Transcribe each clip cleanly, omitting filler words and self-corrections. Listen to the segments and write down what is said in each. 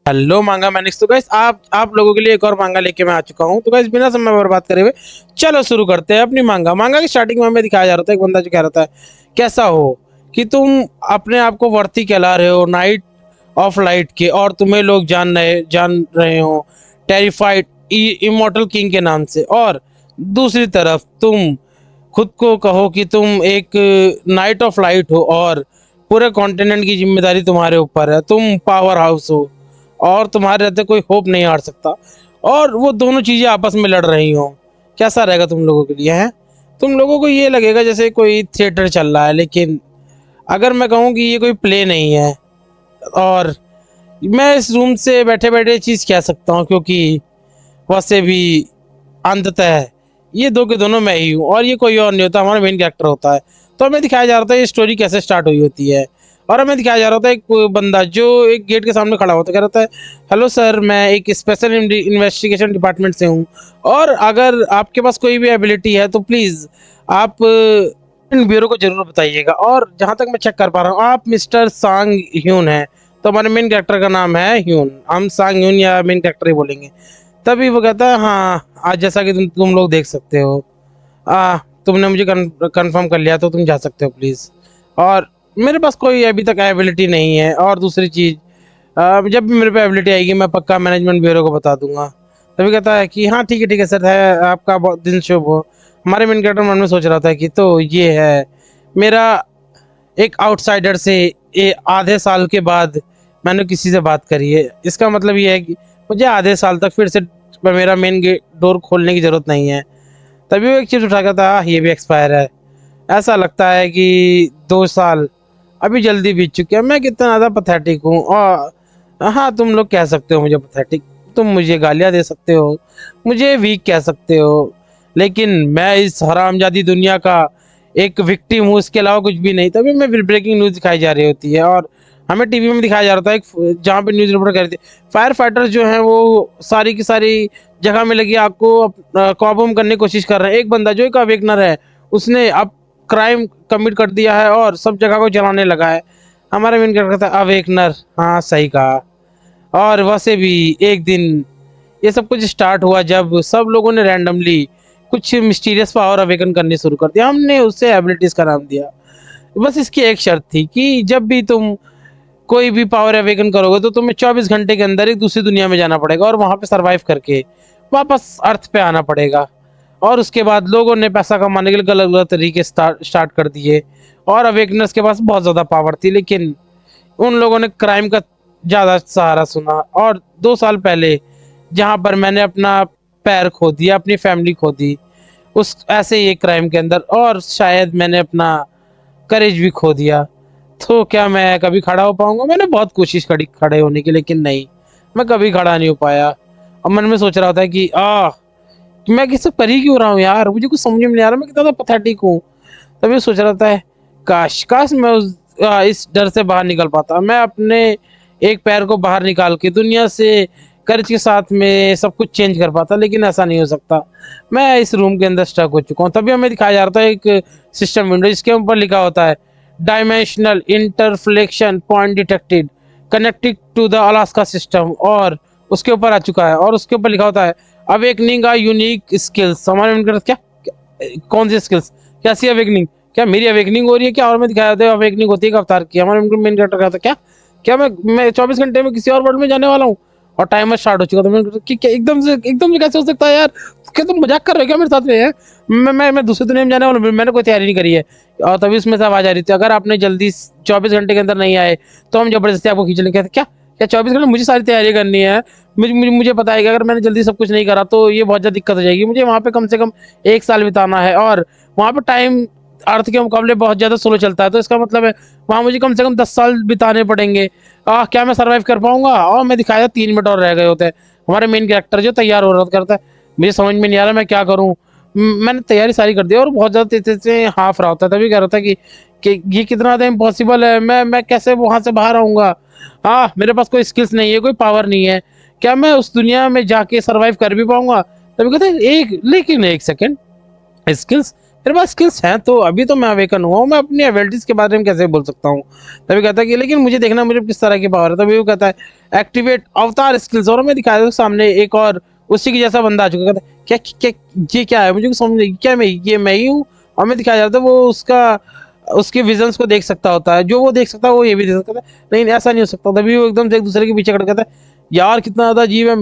Hello मांगा Mannix. तो guys आप लोगों के लिए एक और मांगा लेके मैं आ चुका हूँ। तो गाइस बिना समय बर्बाद करे हुए चलो शुरू करते हैं अपनी मांगा। मांगा की स्टार्टिंग में हमें दिखाया जा रहा था एक बंदा जो कह रहा था कैसा हो कि तुम अपने आप को वर्ती कहला रहे हो नाइट ऑफ लाइट के, और तुम्हें लोग जान रहे हो टेरिफाइड इमोर्टल किंग के नाम से, और दूसरी तरफ तुम खुद को कहो कि तुम एक नाइट ऑफ लाइट हो और पूरे कॉन्टिनेंट की जिम्मेदारी तुम्हारे ऊपर है। तुम पावर हाउस हो और तुम्हारे रहते कोई होप नहीं हार सकता, और वो दोनों चीजें आपस में लड़ रही हो। कैसा रहेगा तुम लोगों के लिए? है तुम लोगों को ये लगेगा जैसे कोई थिएटर चल रहा है, लेकिन अगर मैं कहूँ कि ये कोई प्ले नहीं है, और मैं इस रूम से बैठे बैठे चीज कह सकता हूँ, क्योंकि वैसे भी अंततः ये दो के दोनों मैं ही हूँ और ये कोई और नहीं होता, हमारा मेन कैरेक्टर होता है। तो हमें दिखाया जा रहा था ये स्टोरी कैसे स्टार्ट हुई होती है, और हमें दिखाया जा रहा था एक बंदा जो एक गेट के सामने खड़ा होता कह रहा था, हेलो सर, मैं एक स्पेशल इन्वेस्टिगेशन डिपार्टमेंट से हूँ, और अगर आपके पास कोई भी एबिलिटी है तो प्लीज़ आप इन ब्यूरो को जरूर बताइएगा। और जहाँ तक मैं चेक कर पा रहा हूँ आप मिस्टर सांग ह्यून हैं, तो हमारे मेन कैरेक्टर का नाम है ह्यून, हम सांग ह्यून या मेन कैरेक्टर ही बोलेंगे। तभी वो कहता है हाँ आज जैसा कि तुम लोग देख सकते हो, तुमने मुझे कंफर्म कर लिया तो तुम जा सकते हो प्लीज़। और मेरे पास कोई अभी तक एबिलिटी नहीं है, और दूसरी चीज़ जब भी मेरे पे एबिलिटी आएगी मैं पक्का मैनेजमेंट ब्यूरो को बता दूंगा। तभी कहता है कि हाँ ठीक है सर, है आपका बहुत दिन शुभ हो। हमारे मेन कैरेक्टर मन में सोच रहा था कि तो ये है मेरा एक आउटसाइडर से आधे साल के बाद मैंने किसी से बात करी है, इसका मतलब ये है कि मुझे आधे साल तक फिर से मेरा मेन गेट डोर खोलने की जरूरत नहीं है। तभी वो एक चीज़ उठा कर था, ये भी एक्सपायर है। ऐसा लगता है कि 2 साल अभी जल्दी बीत चुके हैं। मैं कितना ज़्यादा पथेटिक हूँ, और हाँ तुम लोग कह सकते हो मुझे पथेटिक, तुम मुझे गालियाँ दे सकते हो, मुझे वीक कह सकते हो, लेकिन मैं इस हरामजादी दुनिया का एक विक्टिम हूँ, इसके अलावा कुछ भी नहीं। तभी मैं ब्रेकिंग न्यूज़ दिखाई जा रही होती है, और हमें टीवी में दिखाया जा रहा था एक जहाँ पे न्यूज़ रिपोर्टर कह रहे थे फायर फाइटर्स जो हैं वो सारी की सारी जगह में लगी आग को काबू करने की कोशिश कर रहे हैं। एक बंदा जो एक अवेकनर है उसने अब क्राइम कमिट कर दिया है और सब जगह को जलाने लगा है। हमारा मेन कैरेक्टर था अवेकनर, हाँ सही कहा। और वैसे भी एक दिन ये सब कुछ स्टार्ट हुआ जब सब लोगों ने रैंडमली कुछ मिस्टीरियस पावर अवेकन करनी शुरू कर दिया। हमने उसे एबिलिटीज का नाम दिया। बस इसकी एक शर्त थी कि जब भी तुम कोई भी पावर अवेकन करोगे तो तुम्हें 24 घंटे के अंदर एक दूसरी दुनिया में जाना पड़ेगा और वहां पे सरवाइव करके वापस अर्थ पे आना पड़ेगा। और उसके बाद लोगों ने पैसा कमाने के लिए गलत गलत तरीके स्टार्ट कर दिए, और अवेकनर्स के पास बहुत ज़्यादा पावर थी, लेकिन उन लोगों ने क्राइम का ज़्यादा सहारा सुना। और 2 साल पहले जहाँ पर मैंने अपना पैर खो दिया, अपनी फैमिली खो दी, उस ऐसे ही एक क्राइम के अंदर, और शायद मैंने अपना करेज भी खो दिया। तो क्या मैं कभी खड़ा हो पाऊंगा? मैंने बहुत कोशिश करी खड़े होने की, लेकिन नहीं, मैं कभी खड़ा नहीं हो पाया। और मन में सोच रहा था कि मैं किस कर ही क्यों रहा हूँ यार, मुझे कुछ समझ में नहीं आ रहा, मैं कितना पथेटिक हूँ। तभी सोच रहा था काश काश मैं इस डर से बाहर निकल पाता, मैं अपने एक पैर को बाहर निकाल के दुनिया से कर्ज के साथ में सब कुछ चेंज कर पाता, लेकिन ऐसा नहीं हो सकता। मैं इस रूम के अंदर स्टक हो चुका हूँ। तभी हमें दिखाया जा रहा था एक सिस्टम विंडो जिसके ऊपर लिखा होता है dimensional interflection point detected connected to the Alaska system, और उसके ऊपर आ चुका है, और उसके ऊपर लिखा होता है अवेकनिंग आ यूनिक स्किल्स। हमारे कौन सी स्किल्स? कैसी अवेकनिंग? क्या मेरी अवेकनिंग हो रही है क्या? और मैं दिखाया था अवेकनिंग होती है एक अवतार की। हमारे मेन कैरेक्टर का था क्या क्या मैं 24 घंटे में किसी और वर्ल्ड में जाने वाला हूँ, और टाइमर स्टार्ट हो चुका था। मैंने कि क्या एकदम से कैसे हो सकता है यार? क्या तुम मजाक कर रहे हो क्या मेरे साथ में? है मैं दूसरी दुनिया में जाने वाला हूँ, मैंने कोई तैयारी नहीं करी है। और तभी उसमें से आवाज आ रही थी अगर आपने जल्दी 24 घंटे के अंदर नहीं आए तो हम जबरदस्ती आपको खींच लेंगे। क्या क्या 24 घंटे? मुझे सारी तैयारी करनी है। मुझे पता है कि अगर मैंने जल्दी सब कुछ नहीं करा तो ये बहुत ज़्यादा दिक्कत हो जाएगी। मुझे वहाँ पे कम से कम 1 साल बिताना है, और वहाँ पे टाइम अर्थ के मुकाबले बहुत ज़्यादा स्लो चलता है, तो इसका मतलब है वहाँ मुझे कम से कम 10 साल बिताने पड़ेंगे। क्या मैं सर्वाइव कर पाऊंगा? और मैं दिखाया 3 मिनट और रह गए होते हैं। हमारे मेन कैरेक्टर जो तैयार हो रहा करता है, मुझे समझ में नहीं आ रहा मैं क्या करूँ। मैंने तैयारी सारी कर दी और बहुत ज़्यादा तेज से हाफ रहा होता है। तभी कह रहा था कि ये कितना ज़्यादा इम्पॉसिबल है, मैं कैसे वहाँ से बाहर आऊँगा? मेरे पास कोई स्किल्स नहीं है, कोई पावर नहीं है, क्या मैं उस दुनिया में जाके सर्वाइव कर भी पाऊंगा? तभी कहते हैं एक, लेकिन 1 सेकेंड, स्किल्स मेरे पास स्किल्स हैं, तो अभी तो मैं अवेकन हुआ हूँ, मैं अपनी एबिलिटीज के बारे में कैसे बोल सकता हूँ। तभी कहता है कि लेकिन मुझे देखना मुझे किस तरह की पावर है। तभी वो कहता है एक्टिवेट अवतार स्किल्स, और मैं दिखाया था सामने एक और उसी की जैसा बंदा आ चुका। कहता है क्या क्या ये क्या है, मुझे कुछ समझ नहीं, क्या मैं ये मैं ही हूँ। और मैं दिखाया जाता है वो उसका उसके विजन्स को देख सकता होता है, जो वो देख सकता है वो ये भी देख सकता है। नहीं ऐसा नहीं हो सकता। तभी वो एकदम से एक दूसरे के पीछे खड़ा कहता है यार कितना ज्यादा अजीब है,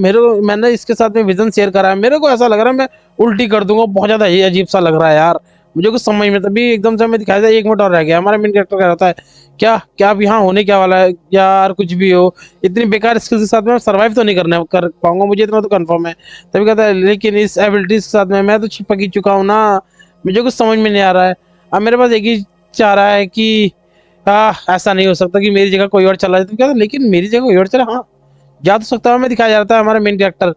मैंने इसके साथ में विजन शेयर करा है, मेरे को ऐसा लग रहा है मैं उल्टी कर दूंगा, बहुत ज्यादा ही अजीब सा लग रहा है यार, मुझे कुछ समझ में। तभी एकदम से हमें दिखाया जाए 1 मिनट और रह गया, हमारा मेन कैरेक्टर कह रहा है क्या क्या अब यहाँ होने क्या वाला है यार, कुछ भी हो इतनी बेकार स्किल्स के साथ में सर्वाइव तो नहीं कर पाऊंगा, मुझे इतना तो कंफर्म है। तभी कहता है लेकिन इस एबिलिटीज के साथ में मैं तो चिपक ही चुका हूँ ना, मुझे कुछ समझ में नहीं आ रहा है। अब मेरे पास एक ही चाह रहा है कि ऐसा नहीं हो सकता कि मेरी जगह कोई और चला जाए। तो क्या लेकिन मेरी जगह कोई और चला, हाँ जा तो सकता है। हमें दिखाया जाता है हमारा मेन कैरेक्टर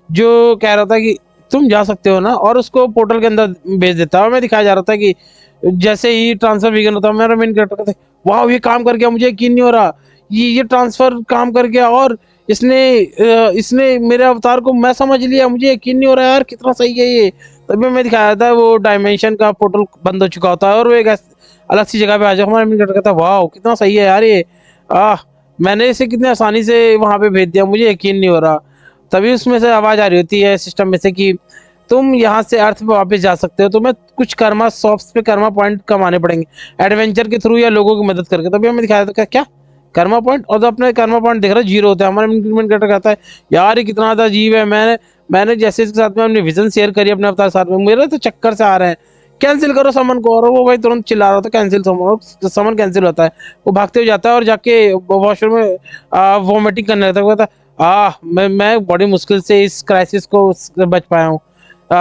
जो कह रहा था कि तुम जा सकते हो ना, और उसको पोर्टल के अंदर भेज देता है। हमें दिखाया जा रहा था कि जैसे ही ट्रांसफर विगन होता है, हमारा मेन कैरेक्टर कहता है वाह ये काम कर गया, मुझे यकीन नहीं हो रहा ये ट्रांसफर काम कर गया, और इसने मेरे अवतार को मैं समझ लिया, मुझे यकीन नहीं हो रहा यार कितना सही है ये। तभी हमें दिखाया था वो डायमेंशन का पोर्टल बंद हो चुका होता है और वो एक अलग सी जगह पे आ जाए। हमारा मेन कैरेक्टर कहता है वाह कितना सही है यार ये, मैंने इसे कितने आसानी से वहां पे भेज दिया, मुझे यकीन नहीं हो रहा। तभी उसमें से आवाज आ रही होती है सिस्टम में से कि तुम यहाँ से अर्थ पे वापस जा सकते हो, तुम्हें कुछ कर्मा शॉप्स पे कर्मा पॉइंट कमाने पड़ेंगे एडवेंचर के थ्रू या लोगों की मदद करके। तभी हमें दिखाया था क्या कर्मा पॉइंट, और तो अपने कर्मा पॉइंट देख रहा है 0 होता है। हमारा इंक्रीमेंट कैरेक्टर कहता है यार ये कितना ज्यादा अजीब है, मैंने जैसे इसके साथ में अपनी विजन शेयर करी अपने अवतार साथ में, मेरे तो चक्कर से आ रहे हैं, कैंसिल करो समन को। और वो भाई तुरंत चिल्ला रहा था कैंसिल समन, समन कैंसिल होता है। वो भागते हुए जाता है और जाके वॉशरूम में वॉमिटिंग करने लगता है। वो कहता है मैं बड़ी मुश्किल से इस क्राइसिस को बच पाया हूँ।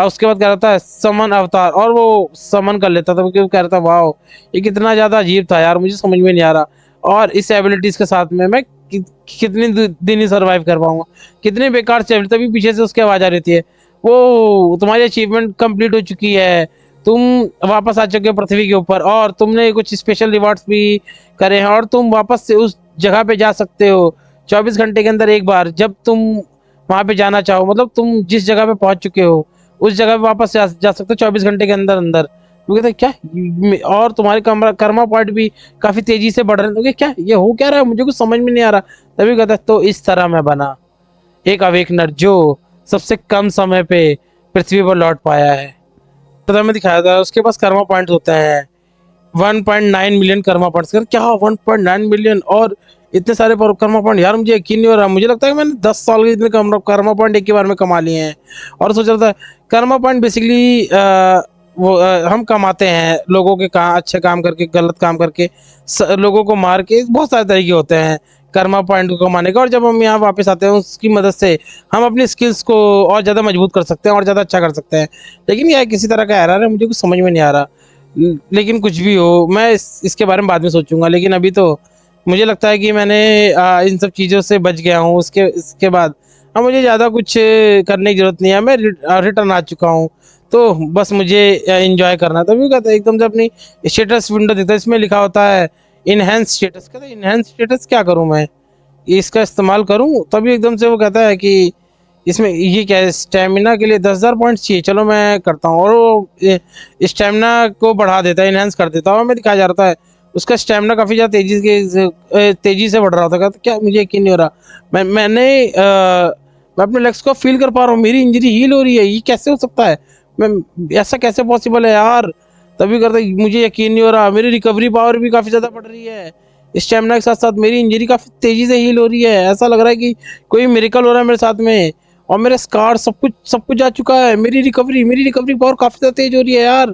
उसके बाद कह रहा था समन अवतार, और वो समन कर लेता था क्योंकि कह रहा था वाह ये कितना ज्यादा अजीब था यार, मुझे समझ में नहीं आ रहा, और इस एबिलिटीज के साथ में मैं कितने दिन ही सर्वाइव कर पाऊंगा, कितने बेकार से। तभी पीछे से उसकी आवाज आ रही थी वो तुम्हारी अचीवमेंट कंप्लीट हो चुकी है, तुम वापस आ चुके हो पृथ्वी के ऊपर, और तुमने कुछ स्पेशल रिवार्ड्स भी करे हैं, और तुम वापस से उस जगह पे जा सकते हो 24 घंटे के अंदर एक बार, जब तुम वहां पे जाना चाहो, मतलब तुम जिस जगह पे पहुंच चुके हो उस जगह पे वापस जा सकते हो 24 घंटे के अंदर अंदर। तो कहते क्या और तुम्हारे कर्मा पॉइंट भी काफी तेजी से बढ़ रहे हैं। तो क्या ये हो क्या रहा है, मुझे कुछ समझ में नहीं आ रहा। तभी कहता तो इस तरह मैं बना एक अवेकनर जो सबसे कम समय पे पृथ्वी पर लौट पाया है। तो हमें दिखाया था उसके पास कर्मा पॉइंट होते हैं 1.9 मिलियन कर्मा पॉइंट्स। क्या 1.9 मिलियन और इतने सारे कर्मा पॉइंट, यार मुझे यकीन नहीं हो रहा। मुझे लगता है कि मैंने 10 साल के इतने कर्मा पॉइंट एक ही बार में कमा लिए हैं। और सोच रहा था कर्मा पॉइंट बेसिकली हम कमाते हैं लोगों के अच्छे काम करके, गलत काम करके, लोगों को मार के, बहुत सारे तरीके होते हैं कर्मा पॉइंट को कमाने का। और जब हम यहाँ वापस आते हैं उसकी मदद से हम अपनी स्किल्स को और ज़्यादा मजबूत कर सकते हैं और ज़्यादा अच्छा कर सकते हैं। लेकिन यह किसी तरह का एरर है, मुझे कुछ समझ में नहीं आ रहा। लेकिन कुछ भी हो मैं इसके बारे में बाद में सोचूंगा। लेकिन अभी तो मुझे लगता है कि मैंने इन सब चीज़ों से बच गया हूँ। इसके बाद अब मुझे ज़्यादा कुछ करने की जरूरत नहीं है, मैं रिटर्न आ चुका हूँ, तो बस मुझे एंजॉय करना है। तभी कहता है एकदम से अपनी स्टेटस विंडो दिखता है, इसमें लिखा होता है इनहेंस स्टेटस। कहता है इनहेंस स्टेटस क्या करूँ मैं, इसका इस्तेमाल करूँ? तभी एकदम से वो कहता है कि इसमें ये क्या है, स्टेमिना के लिए 10,000 पॉइंट्स चाहिए, चलो मैं करता हूँ। और वो स्टेमिना को बढ़ा देता है, इनहेंस कर देता है। और मैं दिखाया जा रहा है उसका स्टेमिना काफ़ी ज़्यादा तेजी से बढ़ रहा था। क्या मुझे यकीन नहीं हो रहा, मैं अपने लेग्स को फील कर पा रहा हूँ, मेरी इंजरी हील हो रही है, ये कैसे हो सकता है, मैं ऐसा कैसे पॉसिबल है यार। तभी करता मुझे यकीन नहीं हो रहा, मेरी रिकवरी पावर भी काफ़ी ज़्यादा बढ़ रही है, स्टेमिना के साथ साथ मेरी इंजरी काफ़ी तेज़ी से हील हो रही है। ऐसा लग रहा है कि कोई मिरेकल हो रहा है मेरे साथ में, और मेरे स्कार सब कुछ जा चुका है। मेरी रिकवरी पावर काफ़ी ज़्यादा तेज हो रही है यार।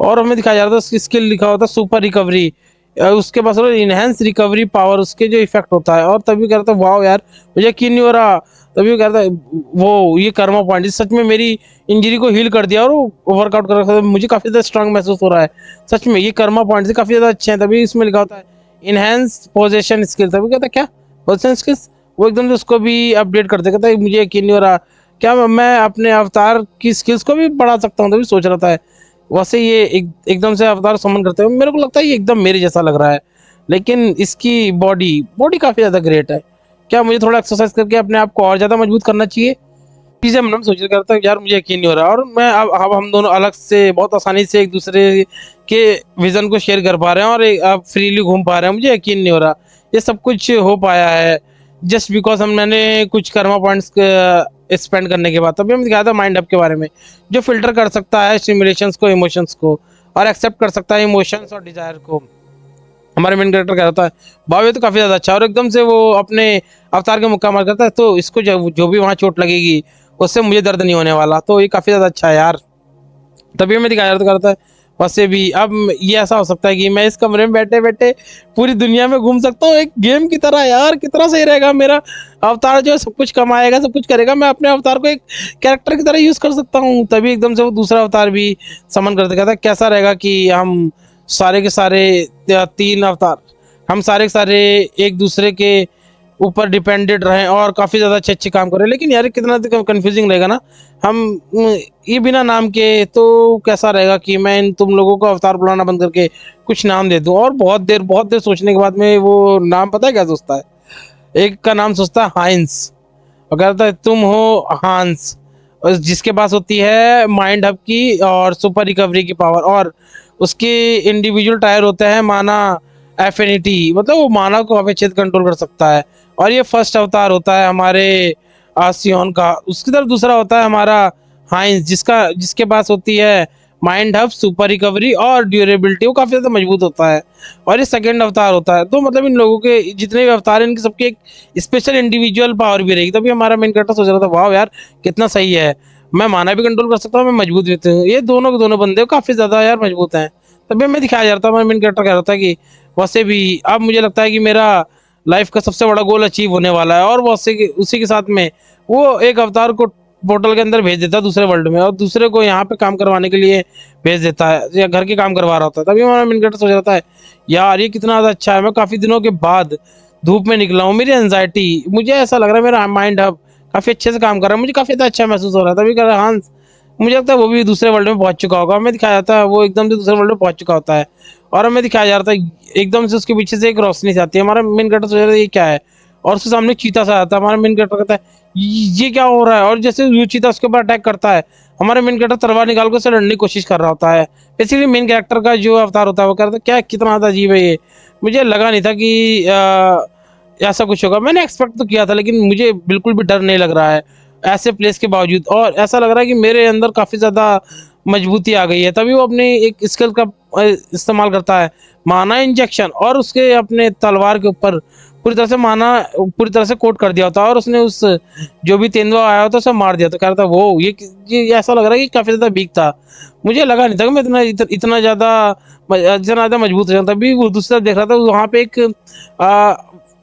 और हमें दिखाया जा रहा था उसकी स्किल लिखा होता है सुपर रिकवरी, उसके पास इनहेंस रिकवरी पावर, उसके जो इफेक्ट होता है। और तभी कहता वाह यार मुझे यकीन नहीं हो रहा। तभी कहता है वो ये कर्मा पॉइंट सच में मेरी इंजरी को हील कर दिया और वो वर्कआउट कर रखा था, मुझे काफ़ी ज़्यादा स्ट्रांग महसूस हो रहा है। सच में ये कर्मा पॉइंट से काफ़ी ज़्यादा अच्छे हैं। तभी इसमें लिखा होता है इनहेंस पोजेशन स्किल। तभी कहता क्या पोजेशन स्किल्स, वो एकदम से उसको भी अपडेट करते। कहता है मुझे यकीन नहीं हो रहा, क्या मैं अपने अवतार की स्किल्स को भी बढ़ा सकता हूँ? तभी सोच रहा था। वैसे ये एकदम से अवतार समन करते हुए मेरे को लगता है ये एकदम मेरे जैसा लग रहा है, लेकिन इसकी बॉडी काफ़ी ज़्यादा ग्रेट है। क्या मुझे थोड़ा एक्सरसाइज करके अपने आप को और ज़्यादा मजबूत करना चाहिए? चीज़ें मन में सोच करता हूँ यार, मुझे यकीन नहीं हो रहा। और मैं अब हम दोनों अलग से बहुत आसानी से एक दूसरे के विज़न को शेयर कर पा रहे हैं और अब फ्रीली घूम पा रहे हैं। मुझे यकीन नहीं हो रहा ये सब कुछ हो पाया है जस्ट बिकॉज़ हम मैंने कुछ कर्मा पॉइंट्स स्पेंड करने के बाद। तभी हम दिखाया था माइंड हब के बारे में, जो फ़िल्टर कर सकता है सिमुलेशंस को, इमोशंस को, और एक्सेप्ट कर सकता है इमोशंस और डिज़ायर को। हमारे मेन कैरेक्टर क्या होता है, भाव ये तो काफ़ी ज़्यादा अच्छा है और एकदम से वो अपने अवतार का मुक्का मार करता है, तो इसको जो भी वहाँ चोट लगेगी उससे मुझे दर्द नहीं होने वाला। तो ये काफ़ी ज़्यादा अच्छा है यार। तभी मैं दिखाया करता है। वैसे भी अब ये ऐसा हो सकता है कि मैं इस कमरे में बैठे बैठे पूरी दुनिया में घूम सकता हूँ एक गेम की तरह। यार कितना सही रहेगा, मेरा अवतार जो है सब कुछ कमाएगा, सब कुछ करेगा, मैं अपने अवतार को एक कैरेक्टर की तरह यूज़ कर सकता हूँ। तभी एकदम से वो दूसरा अवतार भी समन कर देगा था। कैसा रहेगा कि हम सारे के सारे 3 अवतार, हम सारे के सारे एक दूसरे के ऊपर डिपेंडेंट रहें और काफ़ी ज़्यादा अच्छे-अच्छे काम करें। लेकिन यार कितना कन्फ्यूज़िंग रहेगा ना, हम ये बिना नाम के। तो कैसा रहेगा कि मैं इन तुम लोगों को अवतार बुलाना बंद करके कुछ नाम दे दूँ, और बहुत देर सोचने के बाद में वो नाम पता है क्या सोचता है? एक का नाम सोचता है हाइंस, और कहता है तुम हो हांस, और जिसके पास होती है माइंड हब की और सुपर रिकवरी की पावर, और उसके इंडिविजुअल टायर होते हैं माना एफिनिटी, मतलब वो माना को काफी अच्छे से कंट्रोल कर सकता है। और ये फर्स्ट अवतार होता है हमारे सियोन का। उसकी तरफ दूसरा होता है हमारा हाइंस, जिसके पास होती है माइंड हब, सुपर रिकवरी और ड्यूरेबिलिटी, वो काफ़ी ज़्यादा मजबूत होता है। और ये सेकंड अवतार होता है। तो मतलब इन लोगों के जितने भी अवतार हैं इनके सबके एक स्पेशल इंडिविजुअल पावर भी रहेगी। तभी हमारा मेन कैरेक्टर सोच रहा था वाह यार कितना सही है, मैं माना भी कंट्रोल कर सकता हूँ, मैं मजबूत भी हूँ। ये दोनों के दोनों बंदे काफ़ी ज़्यादा यार मजबूत हैं। तभी मैं दिखाया जा रहा था, हमारा मेन कैरेक्टर कह रहा था कि वैसे भी अब मुझे लगता है कि मेरा लाइफ का सबसे बड़ा गोल अचीव होने वाला है। और वो उसी के साथ में वो एक अवतार को पोर्टल के अंदर भेज देता है दूसरे वर्ल्ड में, और दूसरे को यहाँ पे काम करवाने के लिए भेज देता है, या घर के काम करवा रहा होता है। तभी हमारा मेन कैरेक्टर सोच रहा है यार ये कितना ज़्यादा अच्छा है, मैं काफ़ी दिनों के बाद धूप में निकला हूँ, मेरी एंजाइटी, मुझे ऐसा लग रहा है मेरा माइंड अब काफ़ी अच्छे से काम कर रहा है, मुझे काफ़ी ज़्यादा अच्छा महसूस हो रहा है। तभी कह रहा है हाँ, मुझे लगता है वो भी दूसरे वर्ल्ड में पहुंच चुका होगा। हमें दिखाया जाता है वो एकदम से दूसरे वर्ल्ड में पहुंच चुका होता है, और हमें दिखाया जाता है एकदम से उसके पीछे से एक रोशनी से आती है। हमारा मेन कैरेक्टर सोच रहा है ये क्या है, और उसके सामने चीता सा आता है। हमारा मेन कैरेक्टर कहता है ये क्या हो रहा है, और जैसे वो चीता उसके ऊपर अटैक करता है, हमारा मेन कैरेक्टर तलवार निकाल कर उससे लड़ने की कोशिश कर रहा होता है। बेसिकली मेन कैरेक्टर का जो अवतार होता है वो कहता है क्या कितना ज़्यादा अजीब है ये, मुझे लगा नहीं था कि ऐसा कुछ होगा। मैंने एक्सपेक्ट तो किया था, लेकिन मुझे बिल्कुल भी डर नहीं लग रहा है ऐसे प्लेस के बावजूद, और ऐसा लग रहा है कि मेरे अंदर काफ़ी ज़्यादा मजबूती आ गई है। तभी वो अपने एक स्किल का इस्तेमाल करता है, माना इंजेक्शन, और उसके अपने तलवार के ऊपर पूरी तरह से माना पूरी तरह से कोट कर दिया होता है, और उसने उस जो भी तेंदुआ आया होता उसे मार दिया। तो कह रहा था वो ये ऐसा लग रहा है कि काफ़ी ज़्यादा वीक था, मुझे लगा नहीं था कि मैं इतना ज़्यादा मजबूत हो जाता। तभी वो दूसरा देख रहा था वहाँ पे एक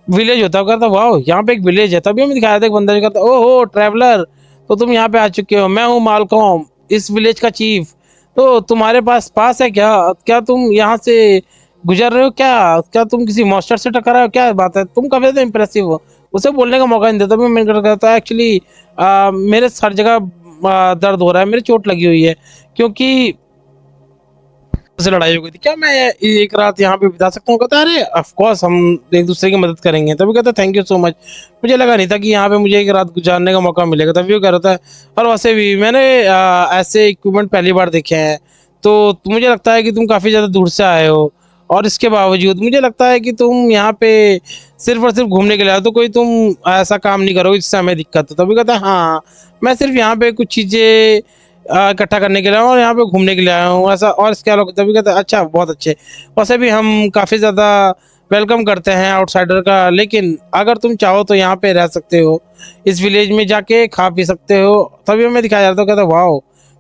विलेज होता है, कहता वाह यहाँ पे एक विलेज है। तभी हमें दिखाया था एक बंदा जो कहता ओहो ट्रैवलर, तो तुम यहाँ पे आ चुके हो, मैं हूँ मालकॉम, इस विलेज का चीफ। तो तुम्हारे पास है क्या, क्या तुम यहाँ से गुजर रहे हो, क्या क्या तुम किसी मॉन्स्टर से टकरा हो, क्या बात है, तुम काफी ज्यादा इंप्रेसिव हो। उसे बोलने का मौका नहीं देता। भी मैं कहता है एक्चुअली मेरे हर जगह दर्द हो रहा है, मेरी चोट लगी हुई है, क्योंकि से लड़ाई हो गई थी, क्या मैं एक रात यहाँ पे बिता सकता हूँ। कहता है अरे ऑफ कोर्स हम एक दूसरे की मदद करेंगे। तभी कहता है थैंक यू सो मच, मुझे लगा नहीं था कि यहाँ पे मुझे एक रात गुजारने का मौका मिलेगा। तभी वो कह रहा था, और वैसे भी मैंने ऐसे इक्विपमेंट पहली बार देखे हैं, तो मुझे लगता है कि तुम काफ़ी ज़्यादा दूर से आए हो, और इसके बावजूद मुझे लगता है कि तुम यहाँ पे सिर्फ और सिर्फ घूमने के लिए आए हो, तो कोई तुम ऐसा काम नहीं करोगे जिससे हमें दिक्कत हो। तभी कहता है हाँ मैं सिर्फ यहाँ पे कुछ चीज़ें इकट्ठा करने के लिए आया हूँ और यहाँ पे घूमने के लिए आया हूँ ऐसा, और इसके अलावा तभी कहते हैं अच्छा बहुत अच्छे। वैसे भी हम काफ़ी ज़्यादा वेलकम करते हैं आउटसाइडर का, लेकिन अगर तुम चाहो तो यहाँ पे रह सकते हो, इस विलेज में जाके खा पी सकते हो। तभी हमें दिखाया जाता है, कहता वाह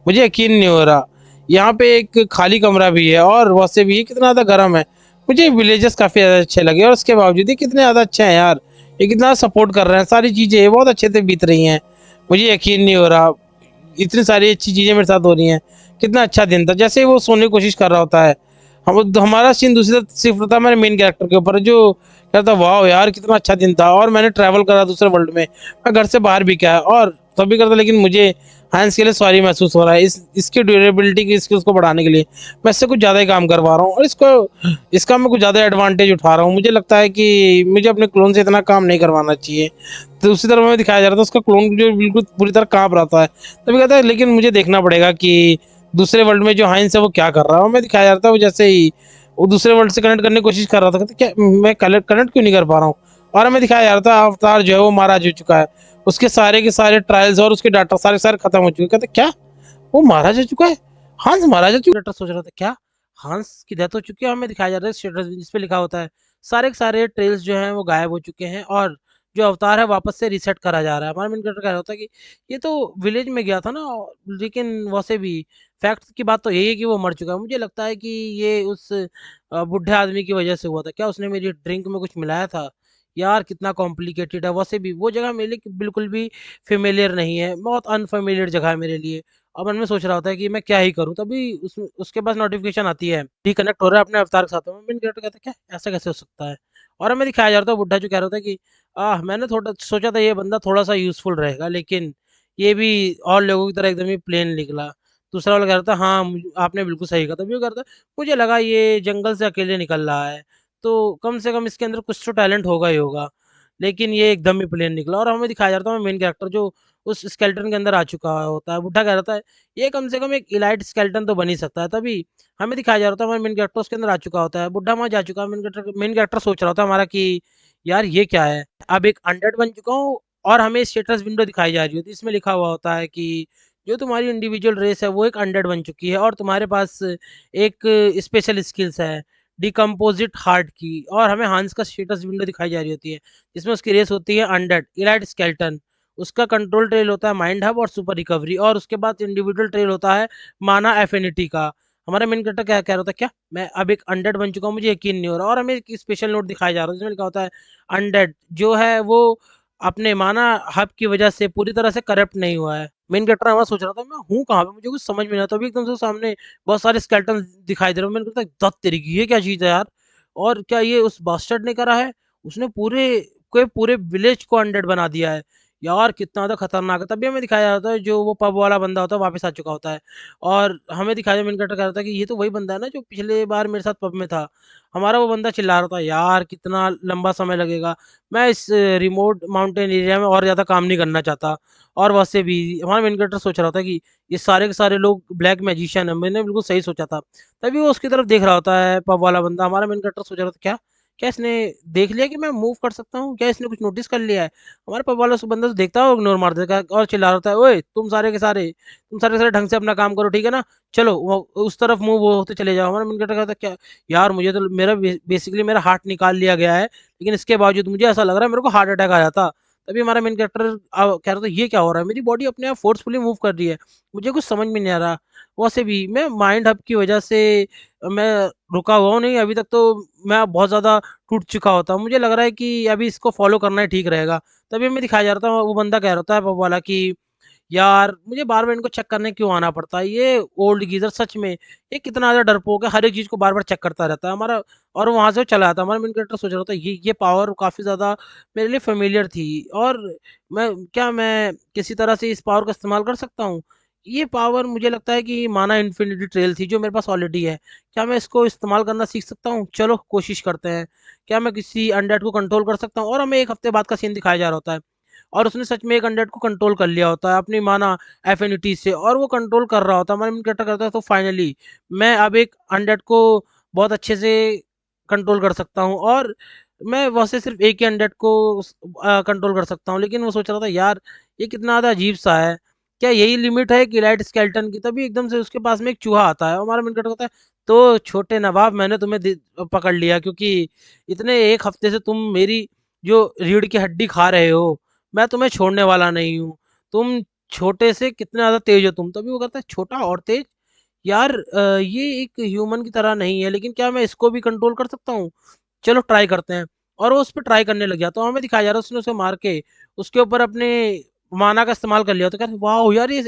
मुझे यकीन नहीं हो रहा, यहाँ पे एक खाली कमरा भी है, और वैसे भी ये कितना ज़्यादा गर्म है। मुझे विलेजेस काफ़ी ज़्यादा अच्छे लगे, और उसके बावजूद ये कितने ज़्यादा अच्छे हैं यार, ये कितना सपोर्ट कर रहे हैं, सारी चीज़ें बहुत अच्छे से बीत रही हैं। मुझे यकीन नहीं हो रहा इतनी सारी अच्छी चीज़ें मेरे साथ हो रही हैं, कितना अच्छा दिन था। जैसे वो सोने की कोशिश कर रहा होता है, हमारा सीन दूसरी तरफ शिफ्ट होता है हमारे मेन कैरेक्टर के ऊपर, जो कहता है वाह यार कितना अच्छा दिन था, और मैंने ट्रैवल करा दूसरे वर्ल्ड में, मैं घर से बाहर भी गया, और तभी करता, लेकिन मुझे हांस के लिए सॉरी महसूस हो रहा है। इस इसकी ड्यूरेबिलिटी की स्किल्स को बढ़ाने के लिए मैं इससे कुछ ज़्यादा ही काम करवा रहा हूँ, और इसका मैं कुछ ज़्यादा एडवांटेज उठा रहा हूँ। मुझे लगता है कि मुझे अपने क्लोन से इतना काम नहीं करवाना चाहिए। तो उसी तरह में दिखाया जा रहा था, उसका क्लोन जो बिल्कुल पूरी तरह काँप रहा था। तभी कहता है लेकिन मुझे देखना पड़ेगा कि दूसरे वर्ल्ड में जो हाइंस है वो क्या कर रहा है। और मैं दिखाया जा रहा था वो जैसे ही वो दूसरे वर्ल्ड से कनेक्ट करने की कोशिश कर रहा था, कहते क्या मैं कनेक्ट क्यों नहीं कर पा रहा हूँ। और हमें दिखाया जा रहा था अवतार जो है वो मारा जा चुका है, उसके सारे के सारे ट्रायल्स और उसके डाटा सारे सारे खत्म हो चुके हैं। कहते क्या वो मारा जा चुका है, हांस मारा जा चुका है। सोच रहा था क्या हांस की डेथ हो चुकी है। हमें दिखाया जा रहा है स्टेटस जिस पे लिखा होता है सारे के सारे ट्रेल्स जो हैं वो गायब हो चुके हैं, और जो अवतार है वापस से रीसेट करा जा रहा है। हमारा मेन कैरेक्टर कह रहा होता है कि ये तो विलेज में गया था ना, लेकिन वैसे भी फैक्ट की बात तो यही है कि वो मर चुका है। मुझे लगता है कि ये उस बूढ़े आदमी की वजह से हुआ था। क्या उसने मेरी ड्रिंक में कुछ मिलाया था? यार कितना कॉम्प्लिकेटेड है। वैसे भी वो जगह मेरे लिए बिल्कुल भी फेमिलियर नहीं है, बहुत अनफेमिलियर जगह है मेरे लिए। और मन में सोच रहा होता है कि मैं क्या ही करूं, तभी उसके पास नोटिफिकेशन आती है रिकनेक्ट हो रहा है अपने अवतार के साथ में। मेन कैरेक्टर कहता है क्या ऐसा कैसे हो सकता है। और हमें दिखाया जा रहा था बुढ़ा जो कह रहा था कि मैंने थोड़ा सोचा था ये बंदा थोड़ा सा यूजफुल रहेगा, लेकिन ये भी और लोगों की तरह एकदम ही प्लेन निकला। दूसरा वाला कह रहा था हाँ आपने बिल्कुल सही कहा। तभी वो कह रहा था मुझे लगा ये जंगल से अकेले निकल रहा है, तो कम से कम इसके अंदर कुछ तो टैलेंट होगा ही होगा, लेकिन ये एकदम ही प्लेन निकला। और हमें दिखाया जाता है मेन कैरेक्टर जो उस स्केलेटन के अंदर आ चुका होता है। बुढ़ा कह रहा था ये कम से कम एक इलाइट स्केलेटन तो बन ही सकता है। तभी हमें दिखाया जा रहा था हमारा मेन कैरेक्टर उसके अंदर आ चुका होता है। बुढ़ा वहां जा चुका है। मेन कैरेक्टर सोच रहा होता है हमारा कि यार ये क्या है, अब एक अनडेड बन चुका हूँ। और हमें स्टेटस विंडो दिखाई जा रही होती है, इसमें लिखा हुआ होता है कि जो तुम्हारी इंडिविजुअल रेस है वो एक अनडेड बन चुकी है, और तुम्हारे पास एक स्पेशल स्किल्स है डिकम्पोजिट हार्ट की। और हमें हांस का स्टेटस विंडो दिखाई जा रही होती है, जिसमें उसकी रेस होती है अनडेड इलाइट स्केल्टन। उसका कंट्रोल ट्रेल होता है माइंड हब और सुपर रिकवरी, और उसके बाद इंडिविजुअल ट्रेल होता है माना एफिनिटी का। हमारा मेन कैरेक्टर क्या कह रहा था क्या मैं अब एक अनडेड बन चुका हूँ, मुझे यकीन नहीं हो रहा। और हमें एक स्पेशल नोट दिखाया जा रहा है जिसमें लिखा होता है अनडेड जो है वो अपने माना हब की वजह से पूरी तरह से करप्ट नहीं हुआ है। मेन कैरेक्टर हमारा सोच रहा था मैं हूँ कहाँ पे, मुझे कुछ समझ में नहीं आता। अभी एकदम से सामने बहुत सारे स्केलेटन दिखाई दे रहे हैं। मैंने कहा दत्त तेरी की ये क्या चीज़ है यार, और क्या ये उस बास्टर्ड ने करा है, उसने पूरे विलेज को अनडेड बना दिया है। यार कितना ज़्यादा खतरनाक है। तभी हमें दिखाया जाता है जो वो पब वाला बंदा होता है वापस आ चुका होता है, और हमें दिखाया मेन कैरेक्टर कह रहा था कि ये तो वही बंदा है ना जो पिछले बार मेरे साथ पब में था। हमारा वो बंदा चिल्ला रहा था यार कितना लंबा समय लगेगा, मैं इस रिमोट माउंटेन एरिया में और ज़्यादा काम नहीं करना चाहता। और वैसे भी हमारा मेन कैरेक्टर सोच रहा था कि ये सारे के सारे लोग ब्लैक मैजिशियन है। मैंने बिल्कुल सही सोचा था। तभी वो उसकी तरफ देख रहा होता है पब वाला बंदा। हमारा मेन कैरेक्टर सोच रहा था क्या क्या इसने देख लिया कि मैं मूव कर सकता हूँ, क्या इसने कुछ नोटिस कर लिया है। हमारे पब वाला उस बंदा तो देखता है इग्नोर मार देता है और चिल्ला रहा होता है ओए तुम सारे के सारे ढंग से अपना काम करो ठीक है ना, चलो वो उस तरफ मूव होते चले जाओ। हमारा मेन कैरेक्टर कहता है क्या यार मुझे तो मेरा बेसिकली मेरा हार्ट निकाल लिया गया है, लेकिन इसके बावजूद मुझे ऐसा लग रहा है मेरे को हार्ट अटैक आ जाता। तभी हमारा मेन कैरेक्टर कह रहा था ये क्या हो रहा है, मेरी बॉडी अपने आप फोर्सफुली मूव कर रही है, मुझे कुछ समझ में नहीं आ रहा। वैसे भी मैं माइंड हब की वजह से मैं रुका हुआ हूँ नहीं, अभी तक तो मैं बहुत ज़्यादा टूट चुका होता हूँ। मुझे लग रहा है कि अभी इसको फॉलो करना ही ठीक रहेगा। तभी हमें दिखाया जा रहा था वो बंदा कह रहा था पब वाला कि यार मुझे बार-बार इनको चेक करने क्यों आना पड़ता है? ये ओल्ड गीज़र सच में ये कितना ज़्यादा डरपोक है, हर एक चीज़ को बार-बार चेक करता रहता है हमारा। और वहाँ से वो चला जाता है। हमारा मेन कैरेक्टर सोच रहा था ये पावर काफ़ी ज़्यादा मेरे लिए फ़ैमिलियर थी, और मैं किसी तरह से इस पावर का इस्तेमाल कर सकता हूँ? ये पावर मुझे लगता है कि माना इन्फिनिटी ट्रेल थी जो मेरे पास ऑलरेडी है। क्या मैं इसको इस्तेमाल करना सीख सकता हूँ? चलो कोशिश करते हैं। क्या मैं किसी अनडेड को कंट्रोल कर सकता हूँ? और हमें 1 हफ्ते बाद का सीन दिखाया जा रहा होता है। और उसने सच में एक अनडेड को कंट्रोल कर लिया होता है अपनी माना एफिनिटी से, और वो कंट्रोल कर रहा होता है। हमारा मेन कैरेक्टर करता है तो फाइनली मैं अब एक अनडेड को बहुत अच्छे से कंट्रोल कर सकता हूँ, और मैं वैसे सिर्फ एक ही अनडेड को कंट्रोल कर सकता हूँ। लेकिन वो सोच रहा था यार ये कितना ज़्यादा अजीब सा है, क्या यही लिमिट है कि लाइट स्केल्टन की। तभी एकदम से उसके पास में एक चूहा आता है और हमारा मेन कैरेक्टर कहता है तो छोटे नवाब मैंने तुम्हें पकड़ लिया, क्योंकि इतने 1 हफ्ते से तुम मेरी जो रीढ़ की हड्डी खा रहे हो, मैं तुम्हें छोड़ने वाला नहीं हूँ। तुम छोटे से कितने ज़्यादा तेज़ हो तुम। तभी वो कहता है छोटा और तेज़? यार ये एक ह्यूमन की तरह नहीं है, लेकिन क्या मैं इसको भी कंट्रोल कर सकता हूँ? चलो ट्राई करते हैं। और वो उस पे ट्राई करने लग गया। तो हमें दिखाया जा रहा है उसने उसे मार के उसके ऊपर अपने माना का इस्तेमाल कर लिया। तो कहते वाओ यार ये